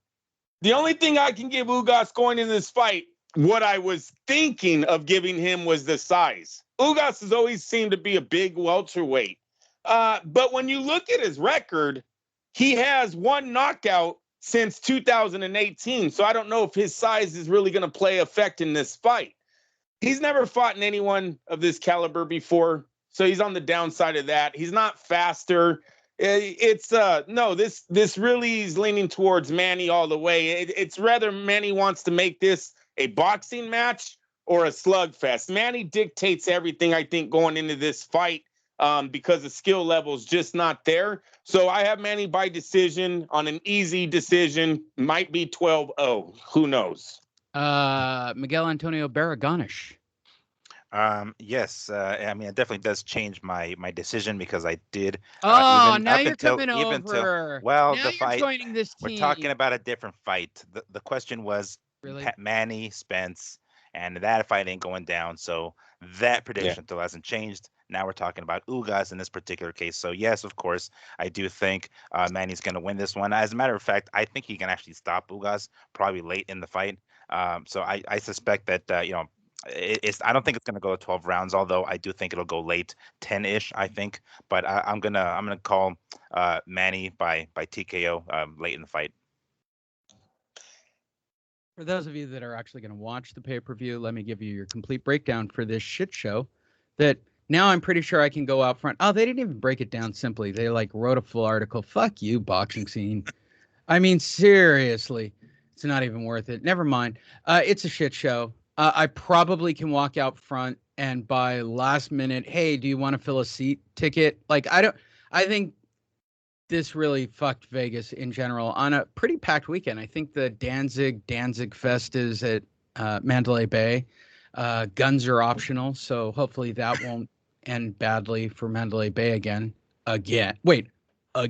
The only thing I can give Ugas going in this fight, what I was thinking of giving him was the size. Ugas has always seemed to be a big welterweight. But when you look at his record, he has one knockout since 2018. So I don't know if his size is really going to play effect in this fight. He's never fought in anyone of this caliber before. So he's on the downside of that. He's not faster. This really is leaning towards Manny all the way. It's rather Manny wants to make this a boxing match or a slugfest. Manny dictates everything, I think, going into this fight. Because the skill level is just not there. So I have Manny by decision on an easy decision. Might be 12-0. Who knows? Miguel Antonio Barragonish. Yes. I mean, it definitely does change my decision because I did. Now you're coming over. Now the fight. Joining this team. We're talking about a different fight. The question was really? Manny, Spence, and that fight ain't going down. So that prediction still hasn't changed. Now we're talking about Ugas in this particular case. So, yes, of course, I do think Manny's going to win this one. As a matter of fact, I think he can actually stop Ugas probably late in the fight. So I suspect that, I don't think it's going to go 12 rounds, although I do think it'll go late, 10-ish, I think. But I'm gonna call Manny by TKO late in the fight. For those of you that are actually going to watch the pay-per-view, let me give you your complete breakdown for this shit show that – now I'm pretty sure I can go out front. Oh, they didn't even break it down simply. They wrote a full article. Fuck you, boxing scene. I mean, seriously, it's not even worth it. Never mind. It's a shit show. I probably can walk out front and buy last minute, hey, do you want to fill a seat ticket? I think this really fucked Vegas in general on a pretty packed weekend. I think the Danzig Fest is at Mandalay Bay. Guns are optional, so hopefully that won't end badly for Mandalay Bay again. Again. All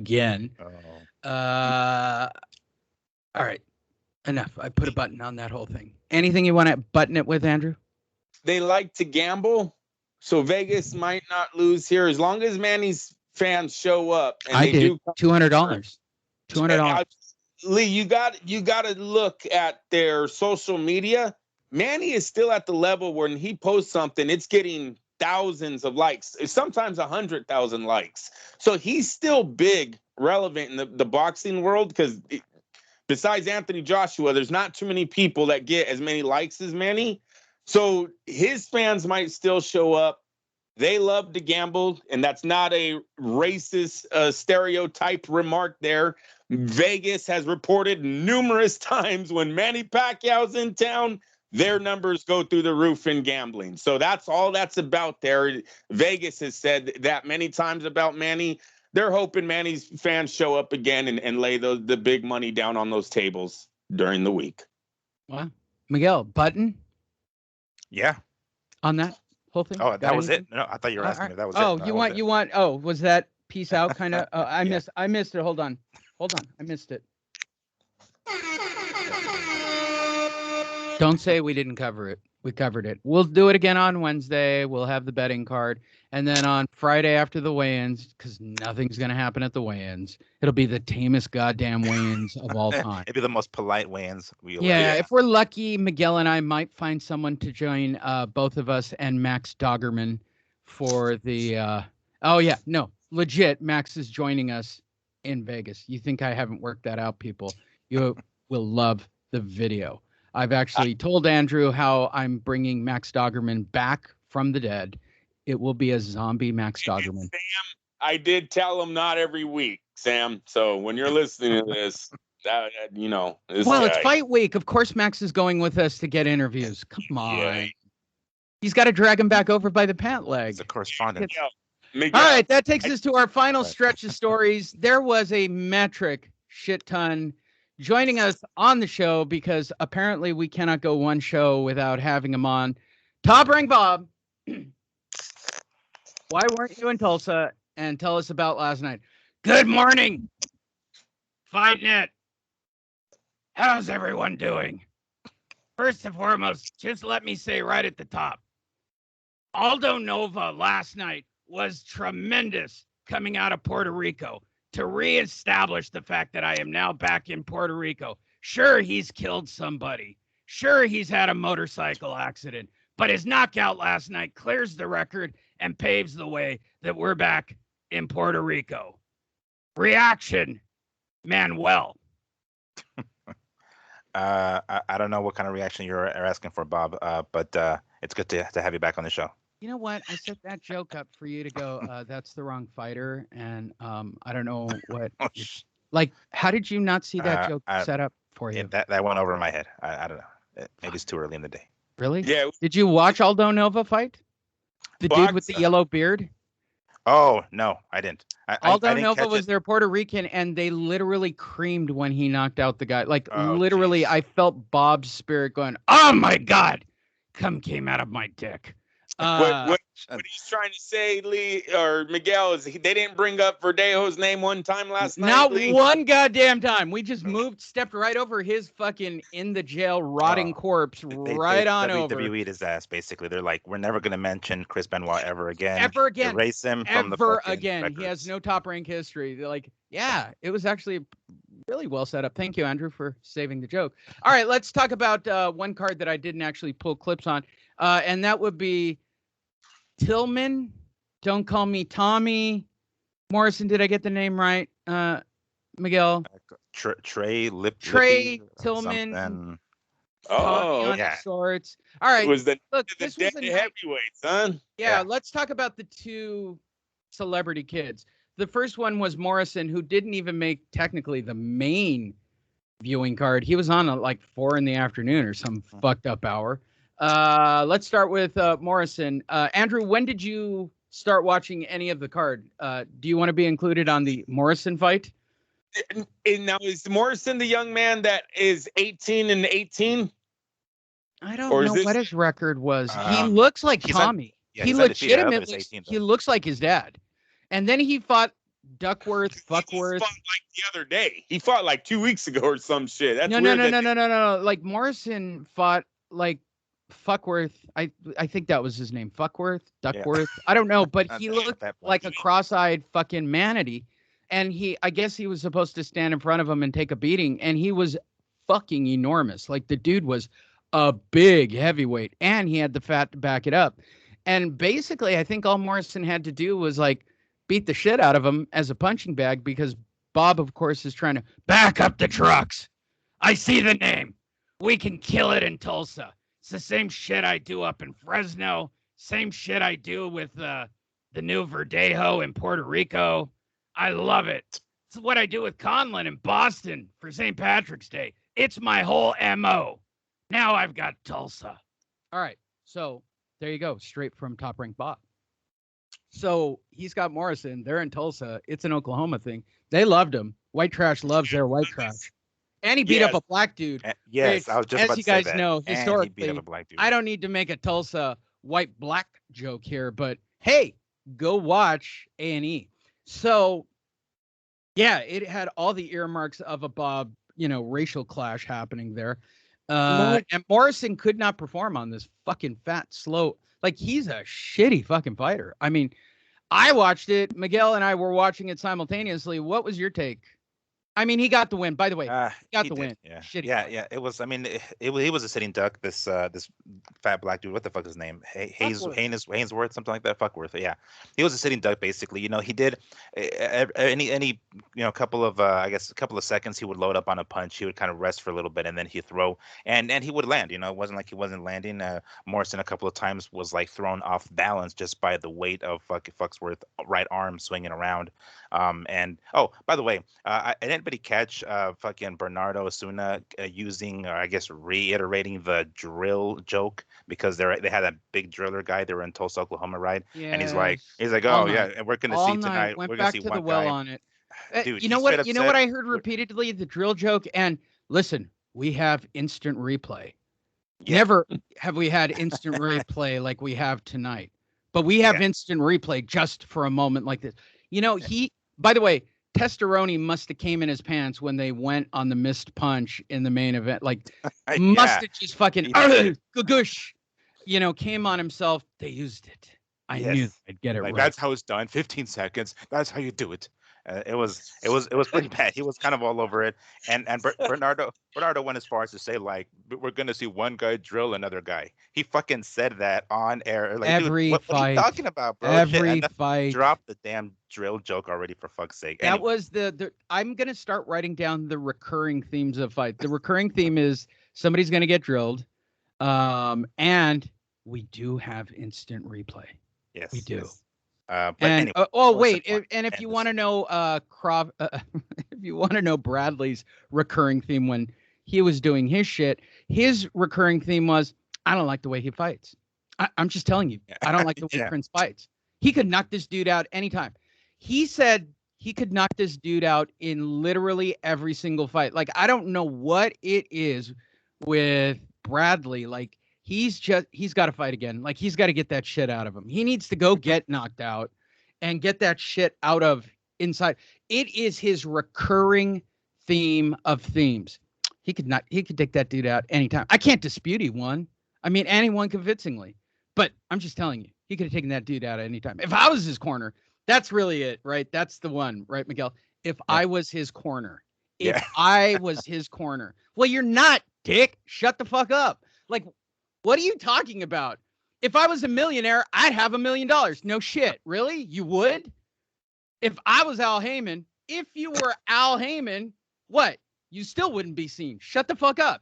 right. Enough. I put a button on that whole thing. Anything you want to button it with, Andrew? They like to gamble, so Vegas might not lose here as long as Manny's fans show up. And I do. $200. Lee, you got to look at their social media. Manny is still at the level when he posts something, it's getting thousands of likes, sometimes 100,000 likes. So he's still big, relevant in the boxing world because besides Anthony Joshua, there's not too many people that get as many likes as Manny. So his fans might still show up. They love to gamble, and that's not a racist stereotype remark there. Vegas has reported numerous times when Manny Pacquiao's in town, their numbers go through the roof in gambling. So that's all that's about there. Vegas has said that many times about Manny. they're hoping Manny's fans show up again and lay the big money down on those tables during the week. Wow. Miguel, button Yeah. on that whole thing? Oh, Got that was anything? it? No, I thought you were Oh, asking me if that was oh, it. No, you that was want, it. oh, was that peace out kind of? Oh, I Yeah. missed it. Hold on. I missed it. Don't say we didn't cover it. We covered it. We'll do it again on Wednesday. We'll have the betting card. And then on Friday after the weigh-ins, because nothing's going to happen at the weigh-ins, it'll be the tamest goddamn weigh-ins of all time. It'd be the most polite weigh-ins we'll Yeah, ever. if we're lucky, Miguel and I might find someone to join both of us and Max Doggerman for the oh yeah, no, legit, Max is joining us in Vegas. You think I haven't worked that out, people? You will love the video. I've actually told Andrew how I'm bringing Max Doggerman back from the dead. It will be a zombie Max Doggerman. Sam, I did tell him not every week, Sam. So when you're listening to this, you know. Well, it's fight week. Of course, Max is going with us to get interviews. Come on. Yeah. He's got to drag him back over by the pant leg. It's a correspondent. Miguel, All right, that takes us to our final stretch of stories. There was a metric shit ton joining us on the show because apparently we cannot go one show without having him on. Top Rank Bob, why weren't you in Tulsa? And tell us about last night. Good morning, Fight Net. How's everyone doing? First and foremost, just let me say right at the top, Aldo Nova last night was tremendous coming out of Puerto Rico to reestablish the fact that I am now back in Puerto Rico. Sure, he's killed somebody. Sure, he's had a motorcycle accident, but his knockout last night clears the record and paves the way that we're back in Puerto Rico. Reaction, Manuel. I don't know what kind of reaction you're asking for, Bob, but it's good to have you back on the show. You know what? I set that joke up for you to go, that's the wrong fighter. And I don't know what, like, how did you not see that joke set up for you? That went over my head. I don't know. Maybe it's too early in the day. Really? Yeah. Did you watch Aldo Nova fight? The dude with the yellow beard? Oh, no, I didn't. Aldo I didn't Nova catch was it. their Puerto Rican, and they literally creamed when he knocked out the guy. Like, Oh, literally, geez. I felt Bob's spirit going, oh, my God. Cum came out of my dick. What he's trying to say, Lee or Miguel, is they didn't bring up Verdejo's name one time last night. Not Lee? one goddamn time. We just stepped right over his fucking in the jail rotting corpse right on over. WWE'd his ass, basically. They're like, we're never going to mention Chris Benoit ever again. Ever again. Erase him from the Ever fucking again. records. He has no top rank history. They're like, yeah, it was actually really well set up. Thank you, Andrew, for saving the joke. All right, let's talk about one card that I didn't actually pull clips on. And that would be Tillman, Don't Call Me Tommy. Morrison, did I get the name right? Miguel? Trey Tillman. something. Oh, yeah. Sorts. All right. It was the This was dead a night. heavyweights, huh? Yeah, let's talk about the two celebrity kids. The first one was Morrison, who didn't even make technically the main viewing card. He was on at like 4 p.m. or some fucked up hour. Let's start with Morrison. Andrew, when did you start watching any of the card? Do you want to be included on the Morrison fight? And now is Morrison the young man that is 18-18? I don't Or is know this- what his record was. He looks like he's Tommy. yeah, He he's undefeated. I don't think legitimately it's 18 though. he looks like his dad. And then he fought Duckworth, He Fuckworth. fought like the other day. He fought like 2 weeks ago or some shit. That's No. weird. No. Like Morrison fought like Fuckworth. I think that was his name. Fuckworth, Duckworth. I don't know, but he looked like a cross-eyed fucking manatee. And I guess he was supposed to stand in front of him and take a beating. And he was fucking enormous. Like the dude was a big heavyweight and he had the fat to back it up. And basically, I think all Morrison had to do was like beat the shit out of him as a punching bag because Bob, of course, is trying to back up the trucks. I see the name. We can kill it in Tulsa. It's the same shit I do up in Fresno. Same shit I do with the new Verdejo in Puerto Rico. I love it. It's what I do with Conlon in Boston for St. Patrick's Day. It's my whole MO. Now I've got Tulsa. All right. So there you go. Straight from Top Rank Bob. So he's got Morrison. They're in Tulsa. It's an Oklahoma thing. They loved him. White trash loves their white trash. And he beat up a black dude. Yes, Which, I was just as about you to say guys that. know, And he beat up historically, a black dude. I don't need to make a Tulsa white black joke here, but hey, go watch A&E. So, yeah, it had all the earmarks of a Bob, racial clash happening there. And Morrison could not perform on this fucking fat, slow. Like, he's a shitty fucking fighter. I mean, I watched it. Miguel and I were watching it simultaneously. What was your take? I mean, he got the win. By the way, he got the win. Yeah, Shitty yeah. It was. I mean, he was a sitting duck. This fat black dude. What the fuck is his name? Hainsworth, something like that. Fuckworth. Yeah, he was a sitting duck basically. He did any couple of I guess a couple of seconds he would load up on a punch. He would kind of rest for a little bit and then he'd throw and he would land. It wasn't like he wasn't landing. Morrison a couple of times was like thrown off balance just by the weight of Fucksworth right arm swinging around. And oh, by the way, did anybody catch fucking Bernardo Osuna using, or I guess reiterating the drill joke because they had a big driller guy. They were in Tulsa, Oklahoma, right? Yeah. And he's like, all oh night. yeah, and we're gonna All see night. tonight. Went We're back gonna see to one the well guy. on it. Dude, you know what? You know what I heard repeatedly? The drill joke. And listen, we have instant replay. Yeah. Never have we had instant replay like we have tonight. But we have instant replay just for a moment like this. By the way, Testosterone must have came in his pants when they went on the missed punch in the main event. Like, must have just fucking goosh, came on himself. They used it. I knew I'd get it right. That's how it's done. 15 seconds. That's how you do it. It was pretty bad. He was kind of all over it, and Bernardo went as far as to say like we're gonna see one guy drill another guy. He fucking said that on air. Like, every dude, fight, what are you talking about, bro? Every fight. Drop the damn drill joke already, for fuck's sake. That was the. I'm gonna start writing down the recurring themes of fight. The recurring theme is somebody's gonna get drilled, and we do have instant replay. Yes, we do. Yes. Anyway, if you want to know, if you want to know Bradley's recurring theme when he was doing his shit, his recurring theme was, I don't like the way he fights. I'm just telling you, I don't like the way Prince fights. He could knock this dude out anytime. He said he could knock this dude out in literally every single fight. Like, I don't know what it is with Bradley. Like, he's got to fight again. Like, he's got to get that shit out of him. He needs to go get knocked out and get that shit out of inside. It is his recurring theme of themes. He could take that dude out anytime. I can't dispute he won. I mean, and he won convincingly. But I'm just telling you, he could have taken that dude out at any time. If I was his corner, that's really it, right? That's the one, right, Miguel? If I was his corner. If I was his corner. Well, you're not, dick. Shut the fuck up. Like, what are you talking about? If I was a millionaire, I'd have $1 million. No shit. Really? You would? If I was Al Heyman, if you were Al Heyman, what? You still wouldn't be seen. Shut the fuck up.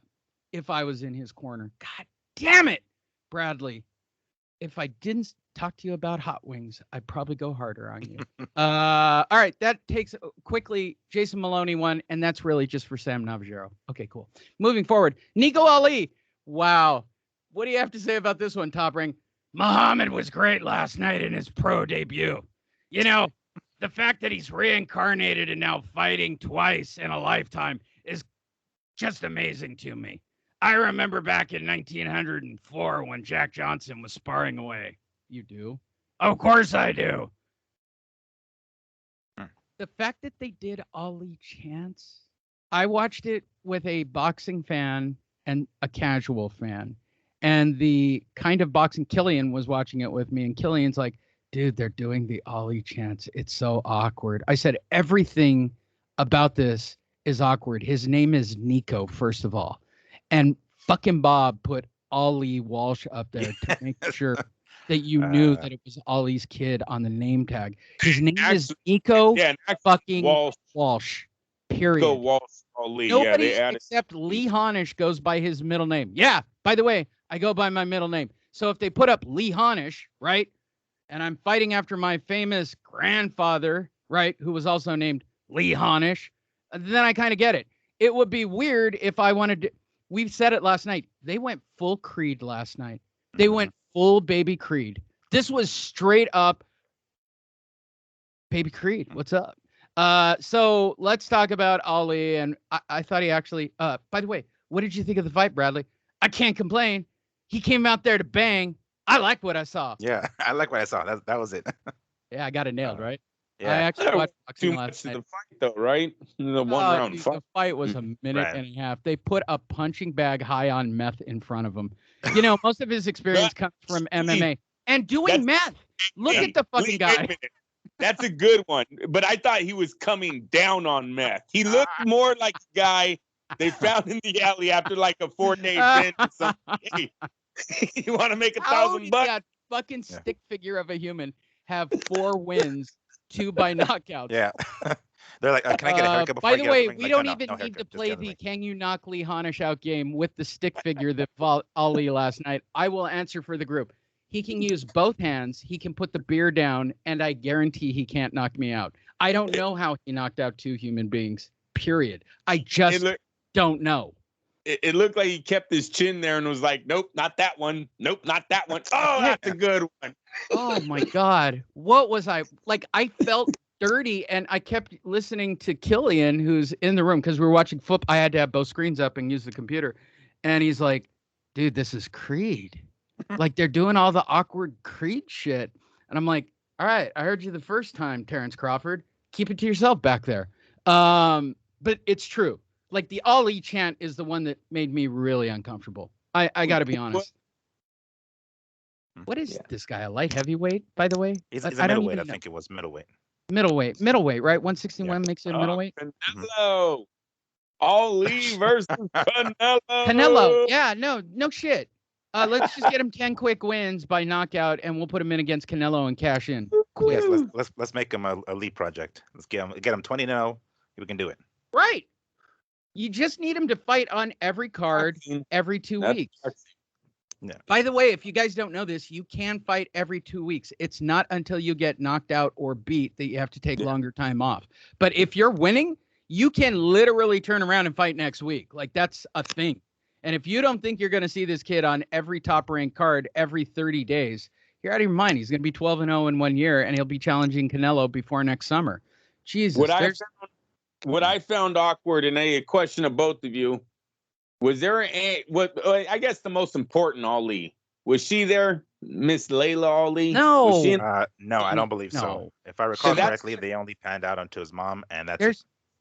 If I was in his corner. God damn it, Bradley. If I didn't talk to you about hot wings, I'd probably go harder on you. All right. That takes quickly Jason Maloney won, and that's really just for Sam Navajero. Okay, cool. Moving forward. Nico Ali. Wow. What do you have to say about this one, Top Ring? Muhammad was great last night in his pro debut. The fact that he's reincarnated and now fighting twice in a lifetime is just amazing to me. I remember back in 1904 when Jack Johnson was sparring away. You do? Of course I do. The fact that they did Ali chants, I watched it with a boxing fan and a casual fan. And the kind of boxing, Killian was watching it with me, and Killian's like, dude, they're doing the Ali chants. It's so awkward. I said, everything about this is awkward. His name is Nico, first of all. And fucking Bob put Ali Walsh up there to make sure that you knew that it was Ali's kid on the name tag. His name is Nico fucking Walsh. Period. Nico Walsh. Ali. Nobody except Lee Honish goes by his middle name. Yeah, by the way, I go by my middle name. So if they put up Lee Honish, right, and I'm fighting after my famous grandfather, right, who was also named Lee Honish, then I kind of get it. It would be weird if I wanted to. We've said it last night. They went full Creed last night. They went full baby Creed. This was straight up Baby Creed, what's up? So let's talk about Ali. And I thought he actually, by the way, what did you think of the fight, Bradley? I can't complain. He came out there to bang. I like what I saw. Yeah, I like what I saw. That was it. Yeah, I got it nailed, right? I Yeah. actually watched boxing Too much last to night. the fight, though, right? The one round Dude, fight. the fight was a minute Right. and a half. They put a punching bag high on meth in front of him. You know, most of his experience comes from MMA and doing meth. Look at the fucking Wait a guy. minute. That's a good one. But I thought he was coming down on meth. He looked more like a guy they found in the alley after like a 4-day binge or something. Hey, you want to make How $1,000 did bucks? that fucking stick figure of a human have 4 wins, 2 by knockouts? Yeah. They're like, can I get a haircut before By I the get out way, ring?" we Like, don't no, even no need haircut, to just play get out of the ring. Can You Knock Lee Honish out game with the stick figure that Ali last night. I will answer for the group. He can use both hands. He can put the beer down, and I guarantee he can't knock me out. I don't know how he knocked out 2 human beings, period. I just don't know. It looked like he kept his chin there and was like, nope, not that one. Nope, not that one. Oh, that's a good one. Oh, my God. What was I? Like, I felt dirty, and I kept listening to Killian, who's in the room, because we were watching football. I had to have both screens up and use the computer. And he's like, dude, this is Creed. Like, they're doing all the awkward Creed shit. And I'm like, all right, I heard you the first time, Terrence Crawford. Keep it to yourself back there. But it's true. Like, the Ali chant is the one that made me really uncomfortable. I got to be honest. What is this guy? A light heavyweight, by the way? He's Like, a middleweight. I think it was middleweight. Middleweight, right? 161 makes it middleweight. Canelo. Ali versus Canelo. Canelo. Yeah, no shit. Let's just get him 10 quick wins by knockout, and we'll put him in against Canelo and cash in. Quick. Yes, let's make him a lead project. Let's get him 20-0. We can do it. Right. You just need him to fight on every card every 2 weeks. Yeah. By the way, if you guys don't know this, you can fight every 2 weeks. It's not until you get knocked out or beat that you have to take longer time off. But if you're winning, you can literally turn around and fight next week. Like, that's a thing. And if you don't think you're going to see this kid on every top-ranked card every 30 days, you're out of your mind. He's going to be 12-0 in 1 year, and he'll be challenging Canelo before next summer. Jesus. What I found awkward, and a question of both of you, was there I guess the most important Ali? Was she there, Miss Layla Ali? No. Was she no, I don't believe so. If I recall correctly, they only panned out onto his mom, and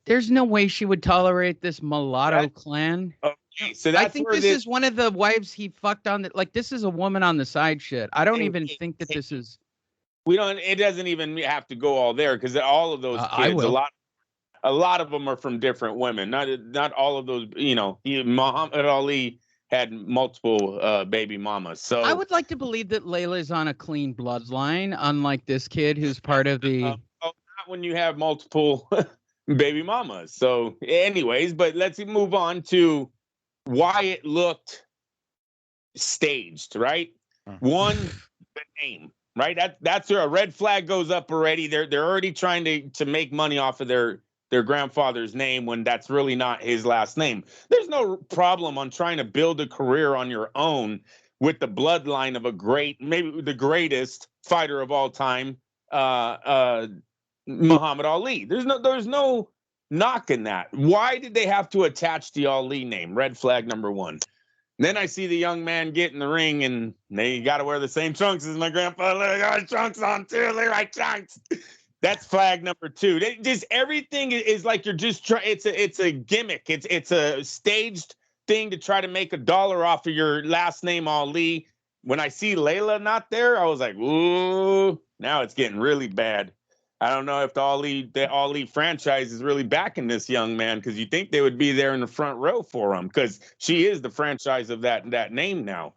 there's no way she would tolerate this mulatto clan. Okay, so that's I think this is one of the wives he fucked on. Like, this is a woman on the side shit. I don't even think that this is. It doesn't even have to go all there, because all of those kids, a lot of them are from different women. Not all of those. Muhammad Ali had multiple baby mamas. So I would like to believe that Layla is on a clean bloodline, unlike this kid who's part of the. Not when you have multiple baby mamas. So, anyways, but let's move on to why it looked staged. Right, one, the name. Right, that's where a red flag goes up already. They're already trying to make money off of their grandfather's name when that's really not his last name. There's no problem on trying to build a career on your own with the bloodline of maybe the greatest fighter of all time, Muhammad Ali. There's no knocking that. Why did they have to attach the Ali name? Red flag number one. Then I see the young man get in the ring, and they got to wear the same trunks as my grandfather. They got trunks on too. They like trunks. That's flag number two. Just everything is like you're just trying. It's a gimmick. It's a staged thing to try to make $1 off of your last name, Ali. When I see Layla not there, I was like, ooh, now it's getting really bad. I don't know if the Ali franchise is really backing this young man, because you think they would be there in the front row for him, because she is the franchise of that name now.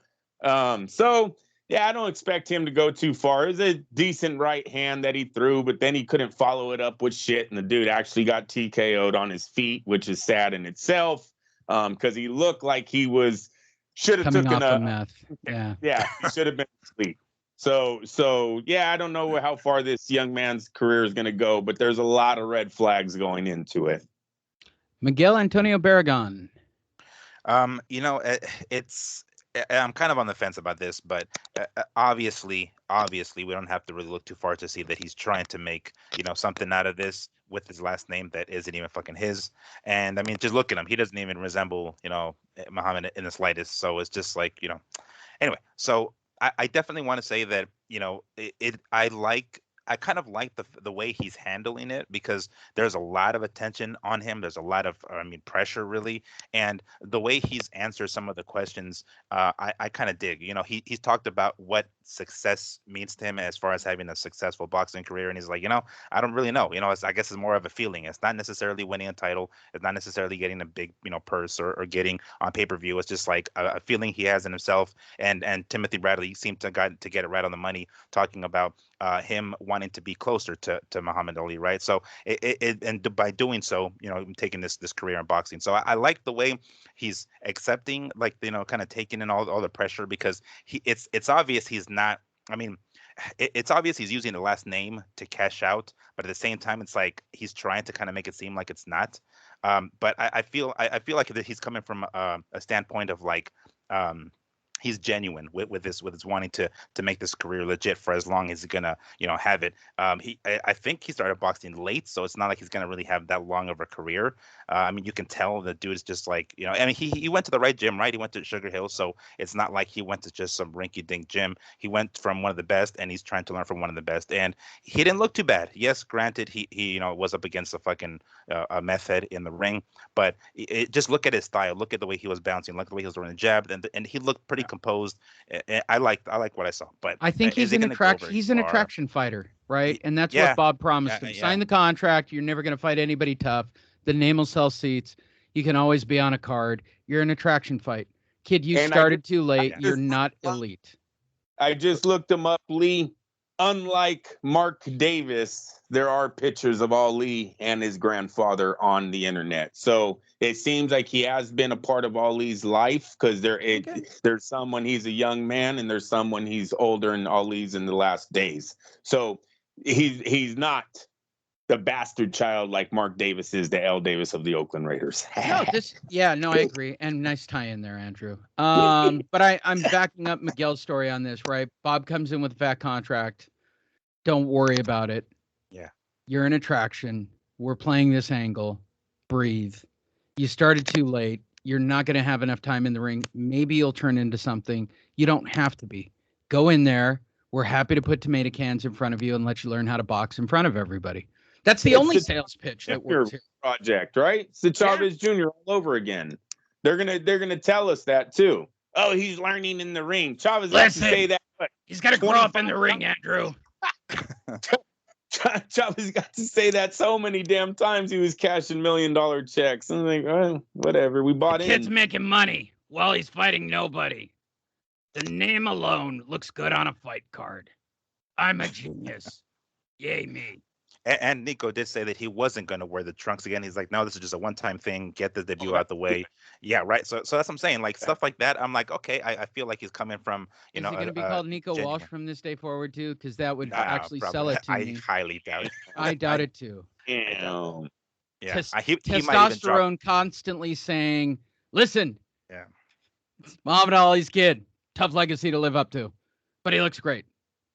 So. Yeah, I don't expect him to go too far. It was a decent right hand that he threw, but then he couldn't follow it up with shit, and the dude actually got TKO'd on his feet, which is sad in itself, because he looked like he should have taken a meth. Yeah, he should have been asleep. So yeah, I don't know how far this young man's career is going to go, but there's a lot of red flags going into it. Miguel Antonio Barragan. It's I'm kind of on the fence about this, but obviously, we don't have to really look too far to see that he's trying to make, something out of this with his last name that isn't even fucking his. And I mean, just look at him; he doesn't even resemble, Muhammad in the slightest. So it's just like, Anyway, so I definitely want to say that, I kind of like the way he's handling it, because there's a lot of attention on him. There's a lot of, pressure really, and the way he's answered some of the questions, I kind of dig. He's talked about what success means to him as far as having a successful boxing career, and he's like, I don't really know. I guess it's more of a feeling. It's not necessarily winning a title. It's not necessarily getting a big, purse or getting on pay-per-view. It's just like a feeling he has in himself. And Timothy Bradley seemed to get it right on the money, talking about him wanting to be closer to Muhammad Ali, right? So by doing so, taking this career in boxing. So I like the way he's accepting, like, kind of taking in all the pressure, because it's obvious he's not. I mean, it's obvious he's using the last name to cash out, but at the same time, it's like he's trying to kind of make it seem like it's not. But I feel like that he's coming from a standpoint of like. He's genuine with his wanting to make this career legit for as long as he's gonna have it. I think he started boxing late, so it's not like he's gonna really have that long of a career. I mean, you can tell the dude is just like, I mean, he went to the right gym, right? He went to Sugar Hill, so it's not like he went to just some rinky-dink gym. He went from one of the best, and he's trying to learn from one of the best, and he didn't look too bad. Yes, granted, he was up against a fucking a meth head in the ring, but just look at his style, look at the way he was bouncing, look at the way he was throwing the jab, and he looked pretty composed. I like what I saw, but I think he's an attraction fighter, right? And that's what Bob promised him. Sign the contract. You're never going to fight anybody tough. The name will sell seats. You can always be on a card. You're an attraction fight. Kid, you started too late. You're not elite. I just looked him up, Lee. Unlike Mark Davis, there are pictures of Ali and his grandfather on the internet. So it seems like he has been a part of Ali's life, because there's some when he's a young man, and there's some when he's older, and Ali's in the last days. So he's not the bastard child like Mark Davis is, the L. Davis of the Oakland Raiders. I agree. And nice tie in there, Andrew. But I'm backing up Miguel's story on this, right? Bob comes in with a fat contract. Don't worry about it. Yeah. You're an attraction. We're playing this angle. Breathe. You started too late. You're not going to have enough time in the ring. Maybe you'll turn into something. You don't have to be. Go in there. We're happy to put tomato cans in front of you and let you learn how to box in front of everybody. That's the only sales pitch that works here. Project, right? It's the Chavez Jr. all over again. They're gonna tell us that too. Oh, he's learning in the ring. Chavez has to say that. He's got to grow up in the ring, Andrew. Chavez got to say that so many damn times. He was cashing $1 million checks. I'm like, oh, whatever. We bought in. Kid's making money while he's fighting nobody. The name alone looks good on a fight card. I'm a genius. Yay me. And Nico did say that he wasn't going to wear the trunks again. He's like, no, this is just a one-time thing. Get the debut out the way. Yeah, right. So that's what I'm saying. Like, stuff like that. I'm like, okay, I feel like he's coming from, Is he going to be called Nico Walsh from this day forward, too? Because that would actually sell it to me. I highly doubt it. I doubt it, too. Yeah. Testosterone constantly saying, listen, yeah, Muhammad Ali's kid. Tough legacy to live up to. But he looks great.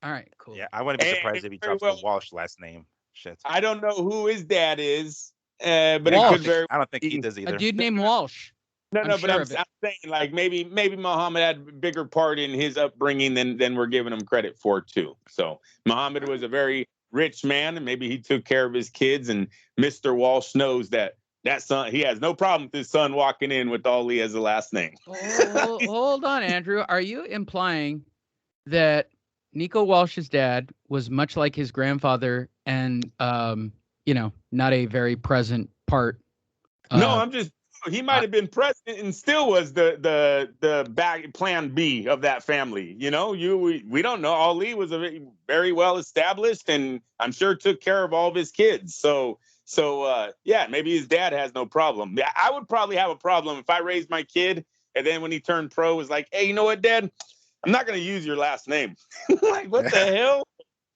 All right, cool. Yeah, I wouldn't be surprised if he drops the Walsh last name. Shit. I don't know who his dad is, but Walsh. it could very. I don't think he does either. A dude named Walsh. But I'm saying, like, maybe Muhammad had a bigger part in his upbringing than we're giving him credit for too. So Muhammad was a very rich man, and maybe he took care of his kids. And Mr. Walsh knows that son, he has no problem with his son walking in with Ali as the last name. Hold on, Andrew. Are you implying that Nico Walsh's dad was much like his grandfather and, not a very present part? No, he might have been president and still was the back plan B of that family. We don't know. Ali was a very well established, and I'm sure took care of all of his kids. So maybe his dad has no problem. I would probably have a problem if I raised my kid and then when he turned pro was like, hey, you know what, Dad? I'm not going to use your last name. Like, what the hell?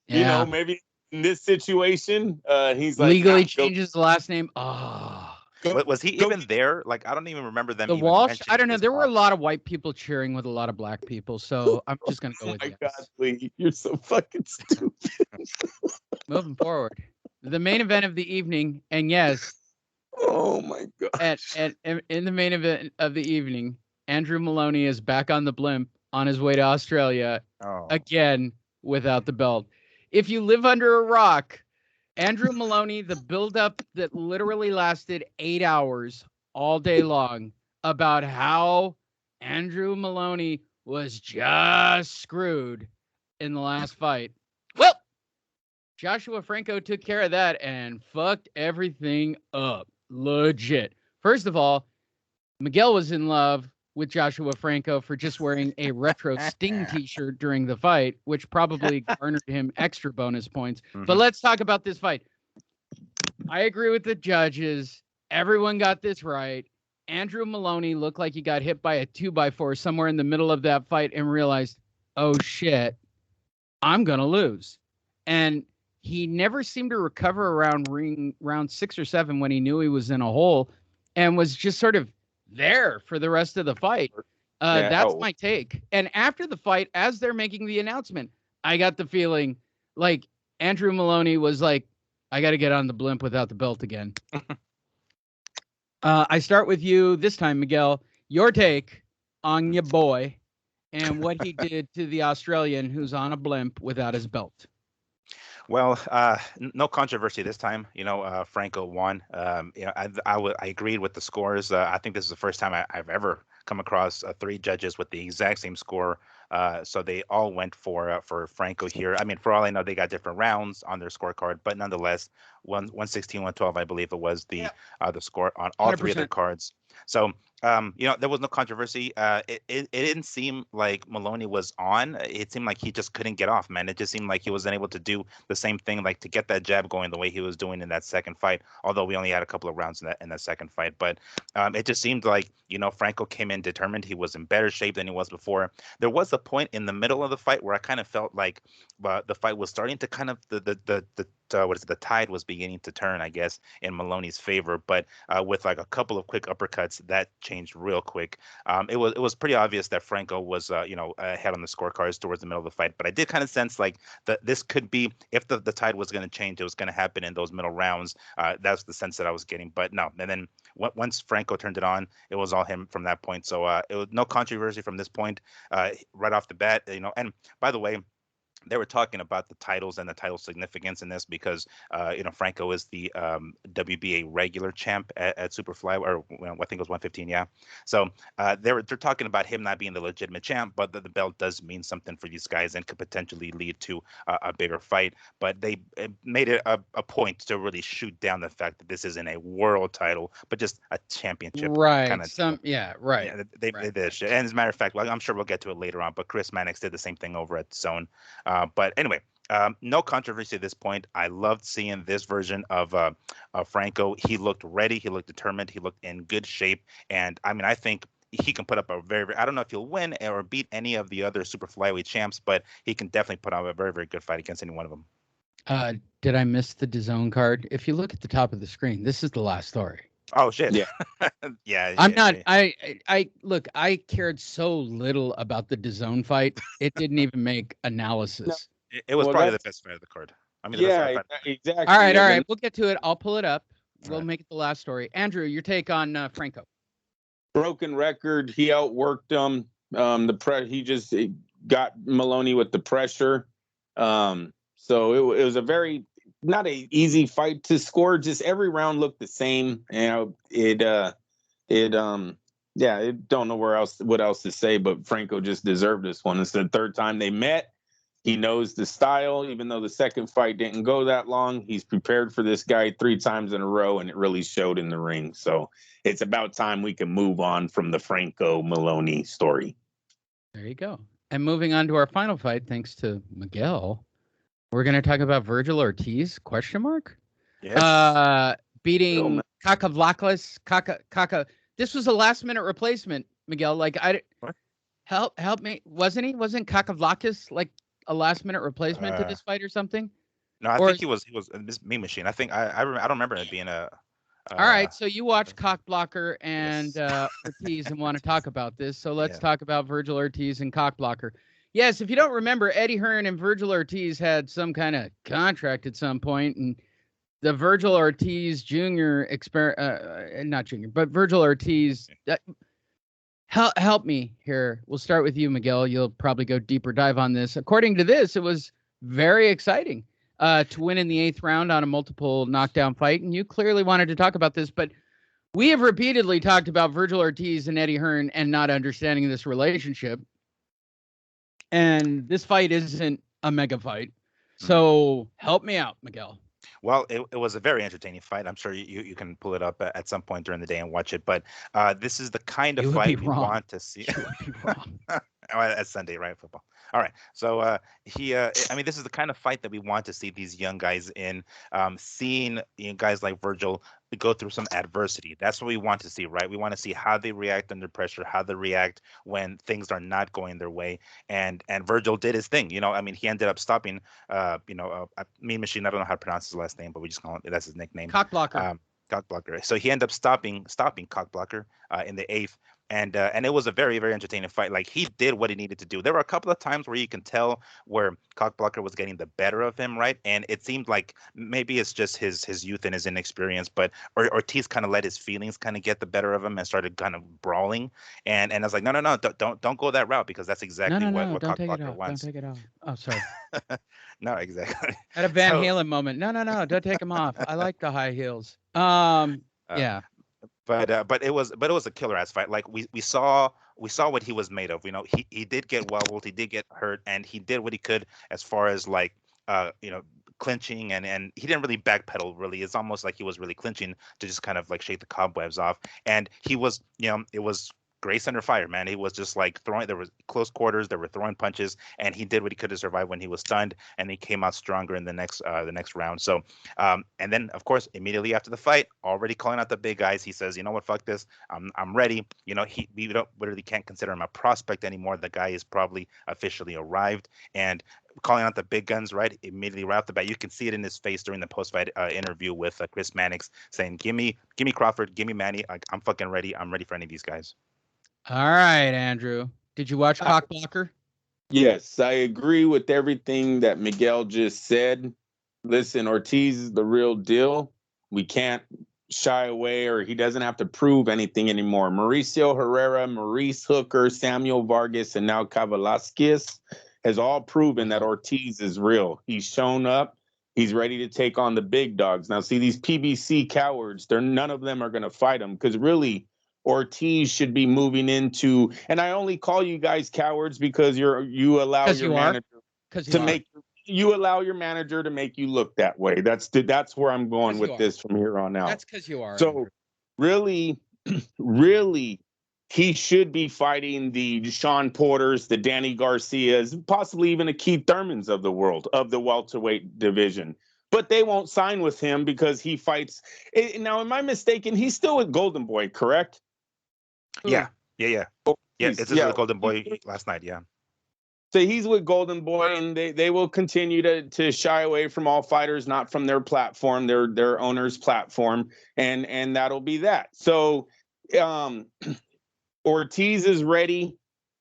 Yeah. Maybe in this situation, he's like, legally changes the last name. Oh, Was he even there? Like, I don't even remember them The even Walsh, mentioning I don't know. his There were a pop. lot of white people cheering with a lot of black people, so I'm just gonna go Oh with my yes. God, Lee, you're so fucking stupid. Moving forward, the main event of the evening, and yes, Oh my God. in the main event of the evening, Andrew Maloney is back on the blimp on his way to Australia Oh, again without the belt. If you live under a rock, Andrew Maloney, the buildup that literally lasted 8 hours all day long about how Andrew Maloney was just screwed in the last fight. Well, Joshua Franco took care of that and fucked everything up. Legit. First of all, Miguel was in love with Joshua Franco for just wearing a retro Sting t-shirt during the fight, which probably garnered him extra bonus points. But let's talk about this fight. I agree with the judges. Everyone got this right. Andrew Maloney looked like he got hit by a 2x4 somewhere in the middle of that fight and realized, oh shit, I'm going to lose. And he never seemed to recover around round 6 or 7 when he knew he was in a hole and was just sort of there for the rest of the fight. That's my take. And after the fight, as they're making the announcement, I got the feeling like Andrew Maloney was like, I got to get on the blimp without the belt again. I start with you this time, Miguel. Your take on your boy and what he did to the Australian who's on a blimp without his belt. Well, no controversy this time. Franco won. I agreed with the scores. I think this is the first time I've ever come across 3 judges with the exact same score. So they all went for Franco here. I mean, for all I know, they got different rounds on their scorecard, but nonetheless, 116, 112, I believe it was the score on all 3 of their 100%. cards. So there was no controversy. It didn't seem like Maloney was on. It seemed like he just couldn't get off, man. It just seemed like he wasn't able to do the same thing, like to get that jab going the way he was doing in that second fight. Although we only had a couple of rounds in that second fight, but it just seemed like Franco came in determined. He was in better shape than he was before. There was a point in the middle of the fight where I kind of felt like the fight was starting to kind of the tide was beginning to turn, I guess, in Maloney's favor. But with like a couple of quick uppercuts, that changed real quick. It was pretty obvious that Franco was ahead on the scorecards towards the middle of the fight. But I did kind of sense like that this could be, if the tide was going to change, it was going to happen in those middle rounds. That's the sense that I was getting. But no, and then once Franco turned it on, it was all him from that point. So it was no controversy from this point right off the bat. And by the way, they were talking about the titles and the title significance in this because, Franco is the WBA regular champ at Superfly, or I think it was 115, yeah. So they're talking about him not being the legitimate champ, but the belt does mean something for these guys and could potentially lead to a bigger fight. But they made it a point to really shoot down the fact that this isn't a world title, but just a championship kind of Right. Right. Yeah, they did this shit. And as a matter of fact, I'm sure we'll get to it later on, but Chris Mannix did the same thing over at Zone. But anyway, no controversy at this point. I loved seeing this version of Franco. He looked ready. He looked determined. He looked in good shape. And I mean, I think he can put up a very, I don't know if he'll win or beat any of the other super flyweight champs, but he can definitely put on a very, very good fight against any one of them. Did I miss the DAZN card? If you look at the top of the screen, this is the last story. Oh shit. Yeah. Yeah. I'm not. I look. I cared so little about the DAZN fight. It didn't even make analysis. It was probably the best fight of the card. I mean, exactly. All right. We'll get to it. I'll pull it up. We'll make it the last story. Andrew, your take on Franco? Broken record. He outworked him. He just got Maloney with the pressure. So it was a very not a easy fight to score. Just every round looked the same. And I don't know what else to say, but Franco just deserved this one. It's the third time they met. He knows the style, even though the second fight didn't go that long. He's prepared for this guy 3 times in a row, and it really showed in the ring. So it's about time we can move on from the Franco Maloney story. There you go. And moving on to our final fight, thanks to Miguel, we're going to talk about Virgil Ortiz, ? Yes. Beating Kakavlakis. Kaka. This was a last-minute replacement, Miguel. Like, What? Help me. Wasn't Kakavlakis like a last-minute replacement to this fight or something? No, I think he was a Mean Machine. I think I don't remember it being a. All right, so you watch Cockblocker and Yes. Ortiz and want to talk about this. So let's Yeah. talk about Virgil Ortiz and Cockblocker. Yes, if you don't remember, Eddie Hearn and Virgil Ortiz had some kind of contract at some point, and the Virgil Ortiz Jr. Not Jr., but Virgil Ortiz. Help me here. We'll start with you, Miguel. You'll probably go deeper dive on this. According to this, it was very exciting to win in the 8th round on a multiple knockdown fight. And you clearly wanted to talk about this, but we have repeatedly talked about Virgil Ortiz and Eddie Hearn and not understanding this relationship. And this fight isn't a mega fight. So help me out, Miguel. Well, it was a very entertaining fight. I'm sure you can pull it up at some point during the day and watch it. But this is the kind of fight we want to see. You would be wrong. That's Sunday, right? Football. All right. So I mean, this is the kind of fight that we want to see these young guys in. Seeing guys like Virgil go through some adversity. That's what we want to see, right? We want to see how they react under pressure, how they react when things are not going their way. And Virgil did his thing. I mean, he ended up stopping. Mean Machine. I don't know how to pronounce his last name, but we just call him. That's his nickname. Cockblocker. Cockblocker. So he ended up stopping Cockblocker in the 8th. And it was a very, very entertaining fight. Like, he did what he needed to do. There were a couple of times where you can tell where Cockblocker was getting the better of him, right? And it seemed like maybe it's just his youth and his inexperience, but Ortiz kind of let his feelings kind of get the better of him and started kind of brawling. And I was like, no, don't go that route, because that's exactly what Cockblocker wants. Don't take it off. Oh, sorry. No, exactly. At a Van Halen moment. No, don't take them off. I like the high heels. Yeah. But it was a killer ass fight. Like, we saw what he was made of. He did get wobbled, he did get hurt, and he did what he could as far as like clinching, and he didn't really backpedal. Really, it's almost like he was really clinching to just kind of like shake the cobwebs off. And he was, it was grace under fire, man. He was just like throwing. There was close quarters. There were throwing punches, and he did what he could to survive when he was stunned. And he came out stronger in the next round. So, and then of course, immediately after the fight, already calling out the big guys, he says, "You know what? Fuck this. I'm ready." We don't really can't consider him a prospect anymore. The guy is probably officially arrived, and calling out the big guns right immediately right off the bat. You can see it in his face during the post-fight interview with Chris Mannix, saying, "Give me Crawford, give me Manny. I'm fucking ready. I'm ready for any of these guys." All right, Andrew. Did you watch Cockblocker? Yes, I agree with everything that Miguel just said. Listen, Ortiz is the real deal. We can't shy away, or he doesn't have to prove anything anymore. Mauricio Herrera, Maurice Hooker, Samuel Vargas, and now Velasquez has all proven that Ortiz is real. He's shown up. He's ready to take on the big dogs. Now, see, these PBC cowards, none of them are going to fight him, because really, Ortiz should be moving into, and I only call you guys cowards because you allow your manager to make you look that way. That's where I'm going with this from here on out. That's because you are. So Andrew. really, he should be fighting the Sean Porters, the Danny Garcias, possibly even a Keith Thurmans of the world, of the welterweight division. But they won't sign with him because he fights. Now, am I mistaken? He's still with Golden Boy, correct? Yeah. It's the Golden Boy last night. Yeah. So he's with Golden Boy, and they will continue to shy away from all fighters, not from their platform, their owner's platform, and that'll be that. So Ortiz is ready.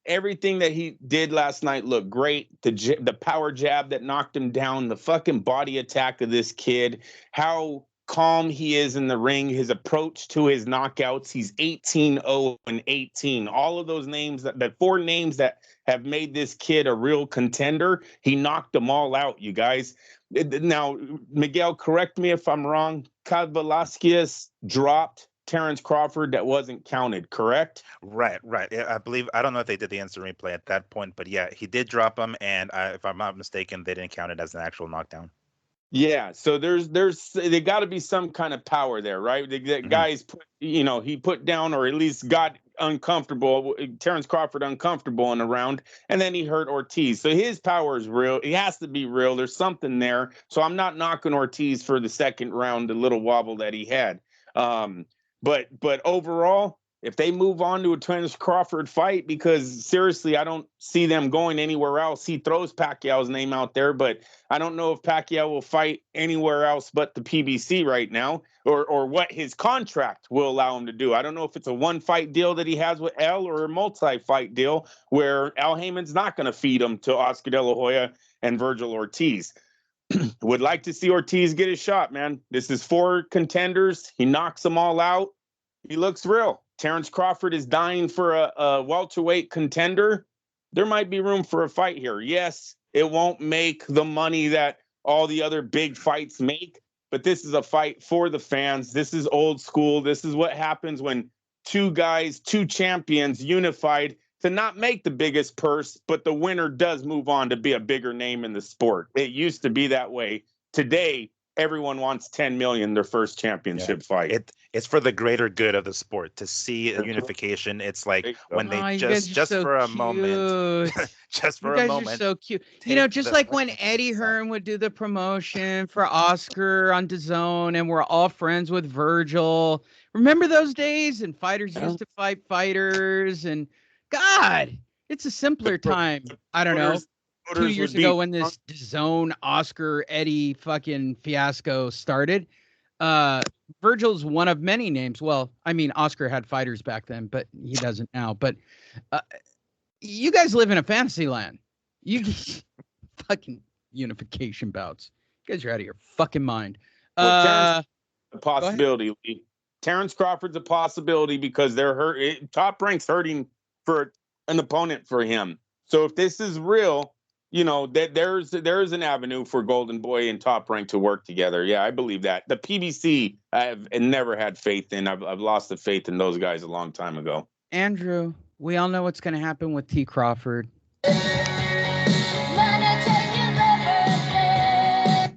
Everything that he did last night looked great. The power jab that knocked him down, the fucking body attack of this kid, how calm he is in the ring, his approach to his knockouts. He's 18-0-18. All of those names, the 4 names that have made this kid a real contender, he knocked them all out, you guys. Now, Miguel, correct me if I'm wrong. Velasquez dropped Terrence Crawford that wasn't counted, correct? Right. Yeah, I don't know if they did the instant replay at that point, but yeah, he did drop him, and if I'm not mistaken, they didn't count it as an actual knockdown. Yeah, so there got to be some kind of power there, right? The guy's he put down, or at least got uncomfortable, Terrence Crawford uncomfortable in the round, and then he hurt Ortiz. So his power is real. He has to be real. There's something there. So I'm not knocking Ortiz for the second round, the little wobble that he had. But overall, if they move on to a Terence Crawford fight, because seriously, I don't see them going anywhere else. He throws Pacquiao's name out there, but I don't know if Pacquiao will fight anywhere else but the PBC right now, or what his contract will allow him to do. I don't know if it's a one-fight deal that he has with L or a multi-fight deal where Al Heyman's not going to feed him to Oscar De La Hoya and Virgil Ortiz. Would like to see Ortiz get his shot, man. This is 4 contenders. He knocks them all out. He looks real. Terence Crawford is dying for a welterweight contender. There might be room for a fight here. Yes, it won't make the money that all the other big fights make, but this is a fight for the fans. This is old school. This is what happens when 2 guys, 2 champions unified to not make the biggest purse, but the winner does move on to be a bigger name in the sport. It used to be that way. Today, everyone wants 10 million their first championship fight. It's for the greater good of the sport to see a unification. It's like when they just so for a cute. moment, just for a moment. You guys are so cute. You know, just like when Eddie Hearn would do the promotion for Oscar on DAZN, and we're all friends with Virgil. Remember those days? And fighters used to fight fighters, and God, it's a simpler time. I don't know. 2 years ago when this DAZN Oscar Eddie fucking fiasco started, Virgil's one of many names. Well, I mean, Oscar had fighters back then, but he doesn't now. But you guys live in a fantasy land. You fucking unification bouts. You guys are out of your fucking mind. Well, a possibility. Terence Crawford's a possibility because they're hurt. Top Rank's hurting for an opponent for him. So if this is real, you know, that there's an avenue for Golden Boy and Top Rank to work together. Yeah, I believe that. The PBC, I've never had faith in. I've lost the faith in those guys a long time ago. Andrew, we all know what's going to happen with T. Crawford.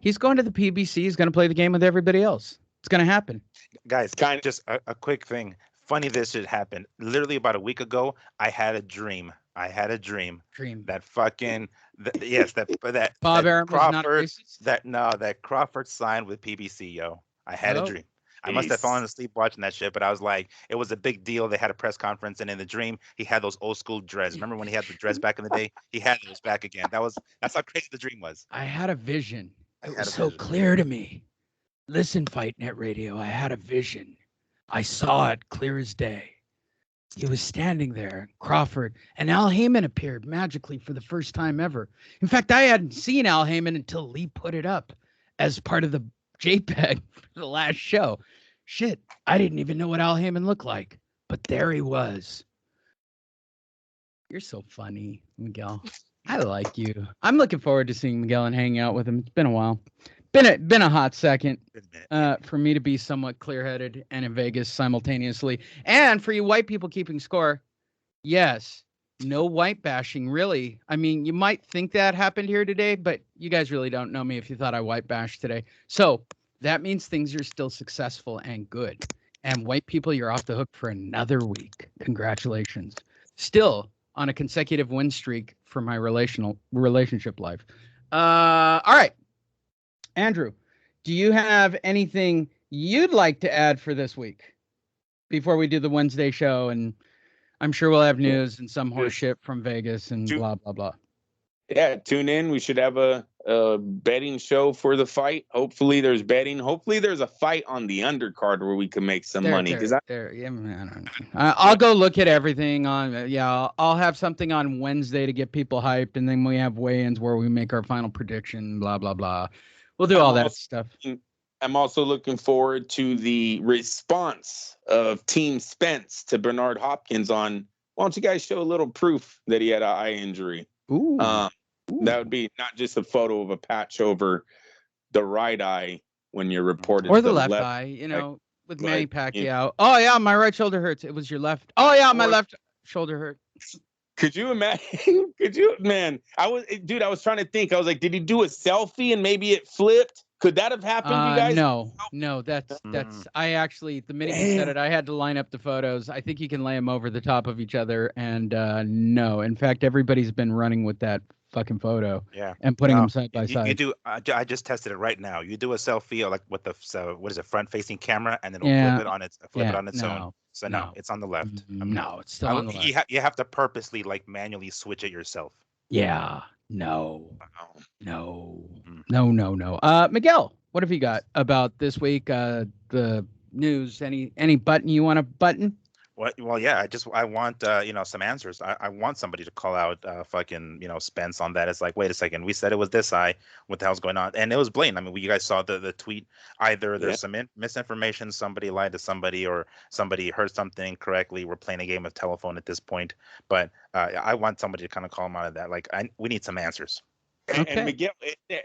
He's going to the PBC. He's going to play the game with everybody else. It's going to happen. Guys, just a quick thing. Funny this should happen. Literally about a week ago, I had a dream. That fucking that Bob that Arum was not Crawford racist? that Crawford signed with PBC, yo. I had a dream. I must have Jeez. fallen asleep watching that shit, but I was like, it was a big deal. They had a press conference, and in the dream, he had those old school dreads. Remember when he had the dreads back in the day? He had those back again. That's how crazy the dream was. I had a vision. I It had was a so vision. clear to me. Listen, Fight Net Radio, I had a vision. I saw it clear as day. He was standing there, Crawford, and Al Heyman appeared magically for the first time ever. In fact, I hadn't seen Al Heyman until Lee put it up as part of the JPEG for the last show. Shit, I didn't even know what Al Heyman looked like, but there he was. You're so funny, Miguel. I like you. I'm looking forward to seeing Miguel and hanging out with him. It's been a while. Been a hot second for me to be somewhat clear-headed and in Vegas simultaneously. And for you white people keeping score, yes, no white bashing, really. I mean, you might think that happened here today, but you guys really don't know me if you thought I white bashed today. So that means things are still successful and good. And white people, you're off the hook for another week. Congratulations. Still on a consecutive win streak for my relationship life. All right. Andrew, do you have anything you'd like to add for this week before we do the Wednesday show? And I'm sure we'll have news and some horse shit from Vegas and blah, blah, blah. Yeah, tune in. We should have a betting show for the fight. Hopefully there's betting. Hopefully there's a fight on the undercard where we can make some money. I'll go look at everything on. I'll have something on Wednesday to get people hyped. And then we have weigh-ins where we make our final prediction, blah, blah, blah. We'll do all that stuff. I'm also looking forward to the response of Team Spence to Bernard Hopkins on, why don't you guys show a little proof that he had an eye injury? Ooh. That would be not just a photo of a patch over the right eye when you're reported. Or the left eye, you know, with Manny Pacquiao. Yeah. Oh, yeah, my right shoulder hurts. It was your left. Oh, yeah, my left shoulder hurt. Could you imagine? Man, I was trying to think. I was like, did he do a selfie and maybe it flipped? Could that have happened, you guys? No, that's I actually, the minute you said it, I had to line up the photos. I think you can lay them over the top of each other. And no, in fact, everybody's been running with that fucking photo Yeah. and putting No, them side by you side. do. I just tested it right now. You do a selfie like with the what is it, front facing camera, and it'll Yeah. flip it on its own. No. So No. no, it's on the left. I mean, No, it's still on the left. you have to purposely like manually switch it yourself. Yeah. No. Wow. No. Mm. No. Miguel, what have you got about this week? The news. Any button you want to button? Well, yeah. I want some answers. I want somebody to call out fucking Spence on that. It's like, wait a second, we said it was this eye. What the hell's going on? And it was blatant. I mean, you guys saw the tweet. Either there's some misinformation, somebody lied to somebody, or somebody heard something correctly. We're playing a game of telephone at this point. But I want somebody to kind of call them out of that. Like, we need some answers. Okay.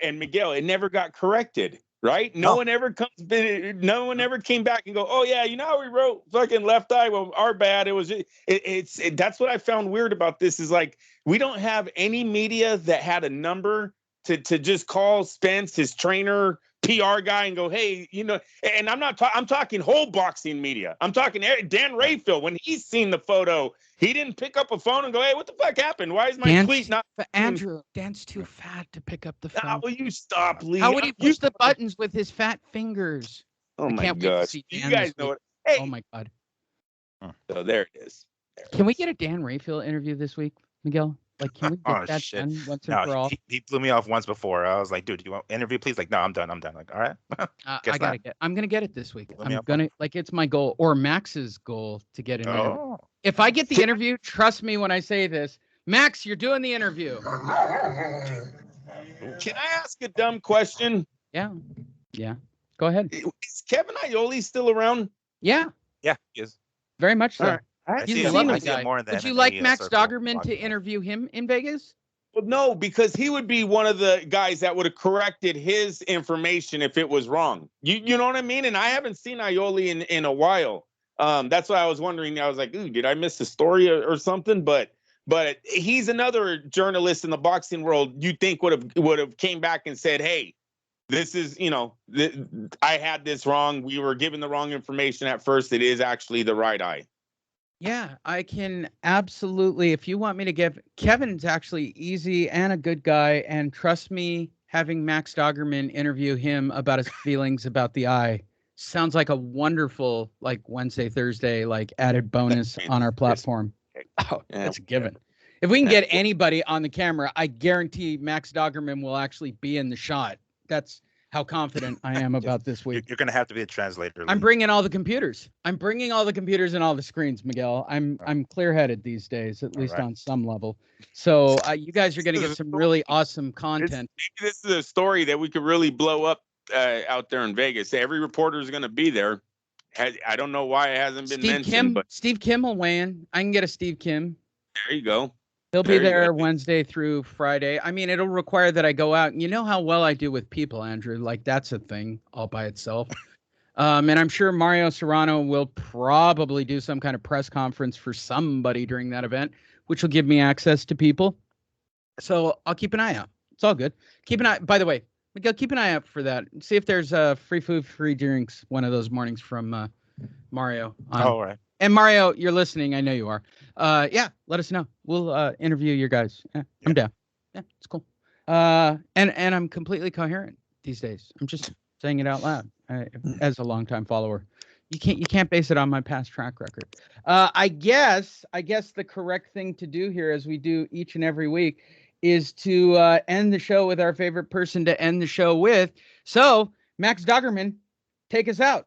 And Miguel, it never got corrected. Right? No one ever came back and go, oh yeah, how we wrote fucking left eye. Well, our bad. It was that's what I found weird about this is like we don't have any media that had a number to just call Spence, his trainer, PR guy, and go, hey, and I'm talking whole boxing media. I'm talking Dan Rayfield. When he's seen the photo, he didn't pick up a phone and go, hey, what the fuck happened? Why is my tweet not? Andrew, Dan's too fat to pick up the phone. How will you stop, Lee? How would he push the buttons with his fat fingers? Oh my can't wait to gosh. see You Dan guys this know week. it. Hey. Oh my God. So there it is. Can we get a Dan Rayfield interview this week, Miguel? Like, can we get that done once and for all? He blew me off once before. I was like, dude, do you want an interview, please? Like, no, I'm done. Like, all right. I'm gonna get it this week. It's my goal or Max's goal to get an interview. If I get the interview, trust me when I say this, Max, you're doing the interview. Can I ask a dumb question? Yeah. Go ahead. Is Kevin Iole still around? Yeah, he is. Very much so. He's a lovely guy. Would you like Max Doggerman to interview him in Vegas? Well, no, because he would be one of the guys that would have corrected his information if it was wrong. You know what I mean? And I haven't seen Iole in a while. That's why I was wondering. I was like, ooh, did I miss the story or something? But he's another journalist in the boxing world you think would have came back and said, hey, this is, I had this wrong. We were given the wrong information at first. It is actually the right eye. Yeah, I can absolutely. If you want me to give, Kevin's actually easy and a good guy. And trust me, having Max Doggerman interview him about his feelings about the eye sounds like a wonderful, like Wednesday, Thursday, like added bonus on our platform. Oh, that's a given. If we can get anybody on the camera, I guarantee Max Doggerman will actually be in the shot. That's how confident I am about this week. You're going to have to be a translator. I'm bringing all the computers. I'm bringing all the computers and all the screens, Miguel. I'm clear-headed these days, at least on some level. So you guys are going to get some really awesome content. This is a story that we could really blow up out there in Vegas. Every reporter is going to be there. I don't know why it hasn't been mentioned. But Steve Kim will weigh in. I can get a Steve Kim. There you go. He'll be there Wednesday through Friday. I mean, it'll require that I go out. You know how well I do with people, Andrew. Like, that's a thing all by itself. And I'm sure Mario Serrano will probably do some kind of press conference for somebody during that event, which will give me access to people. So I'll keep an eye out. It's all good. By the way, Miguel, keep an eye out for that. See if there's free food, free drinks one of those mornings from Mario. All right. And Mario, you're listening. I know you are. Yeah, let us know. We'll interview your guys. Yeah, I'm down. Yeah, it's cool. And I'm completely coherent these days. I'm just saying it out loud as a longtime follower. You can't base it on my past track record. I guess the correct thing to do here, as we do each and every week, is to end the show with our favorite person to end the show with. So, Max Doggerman, take us out.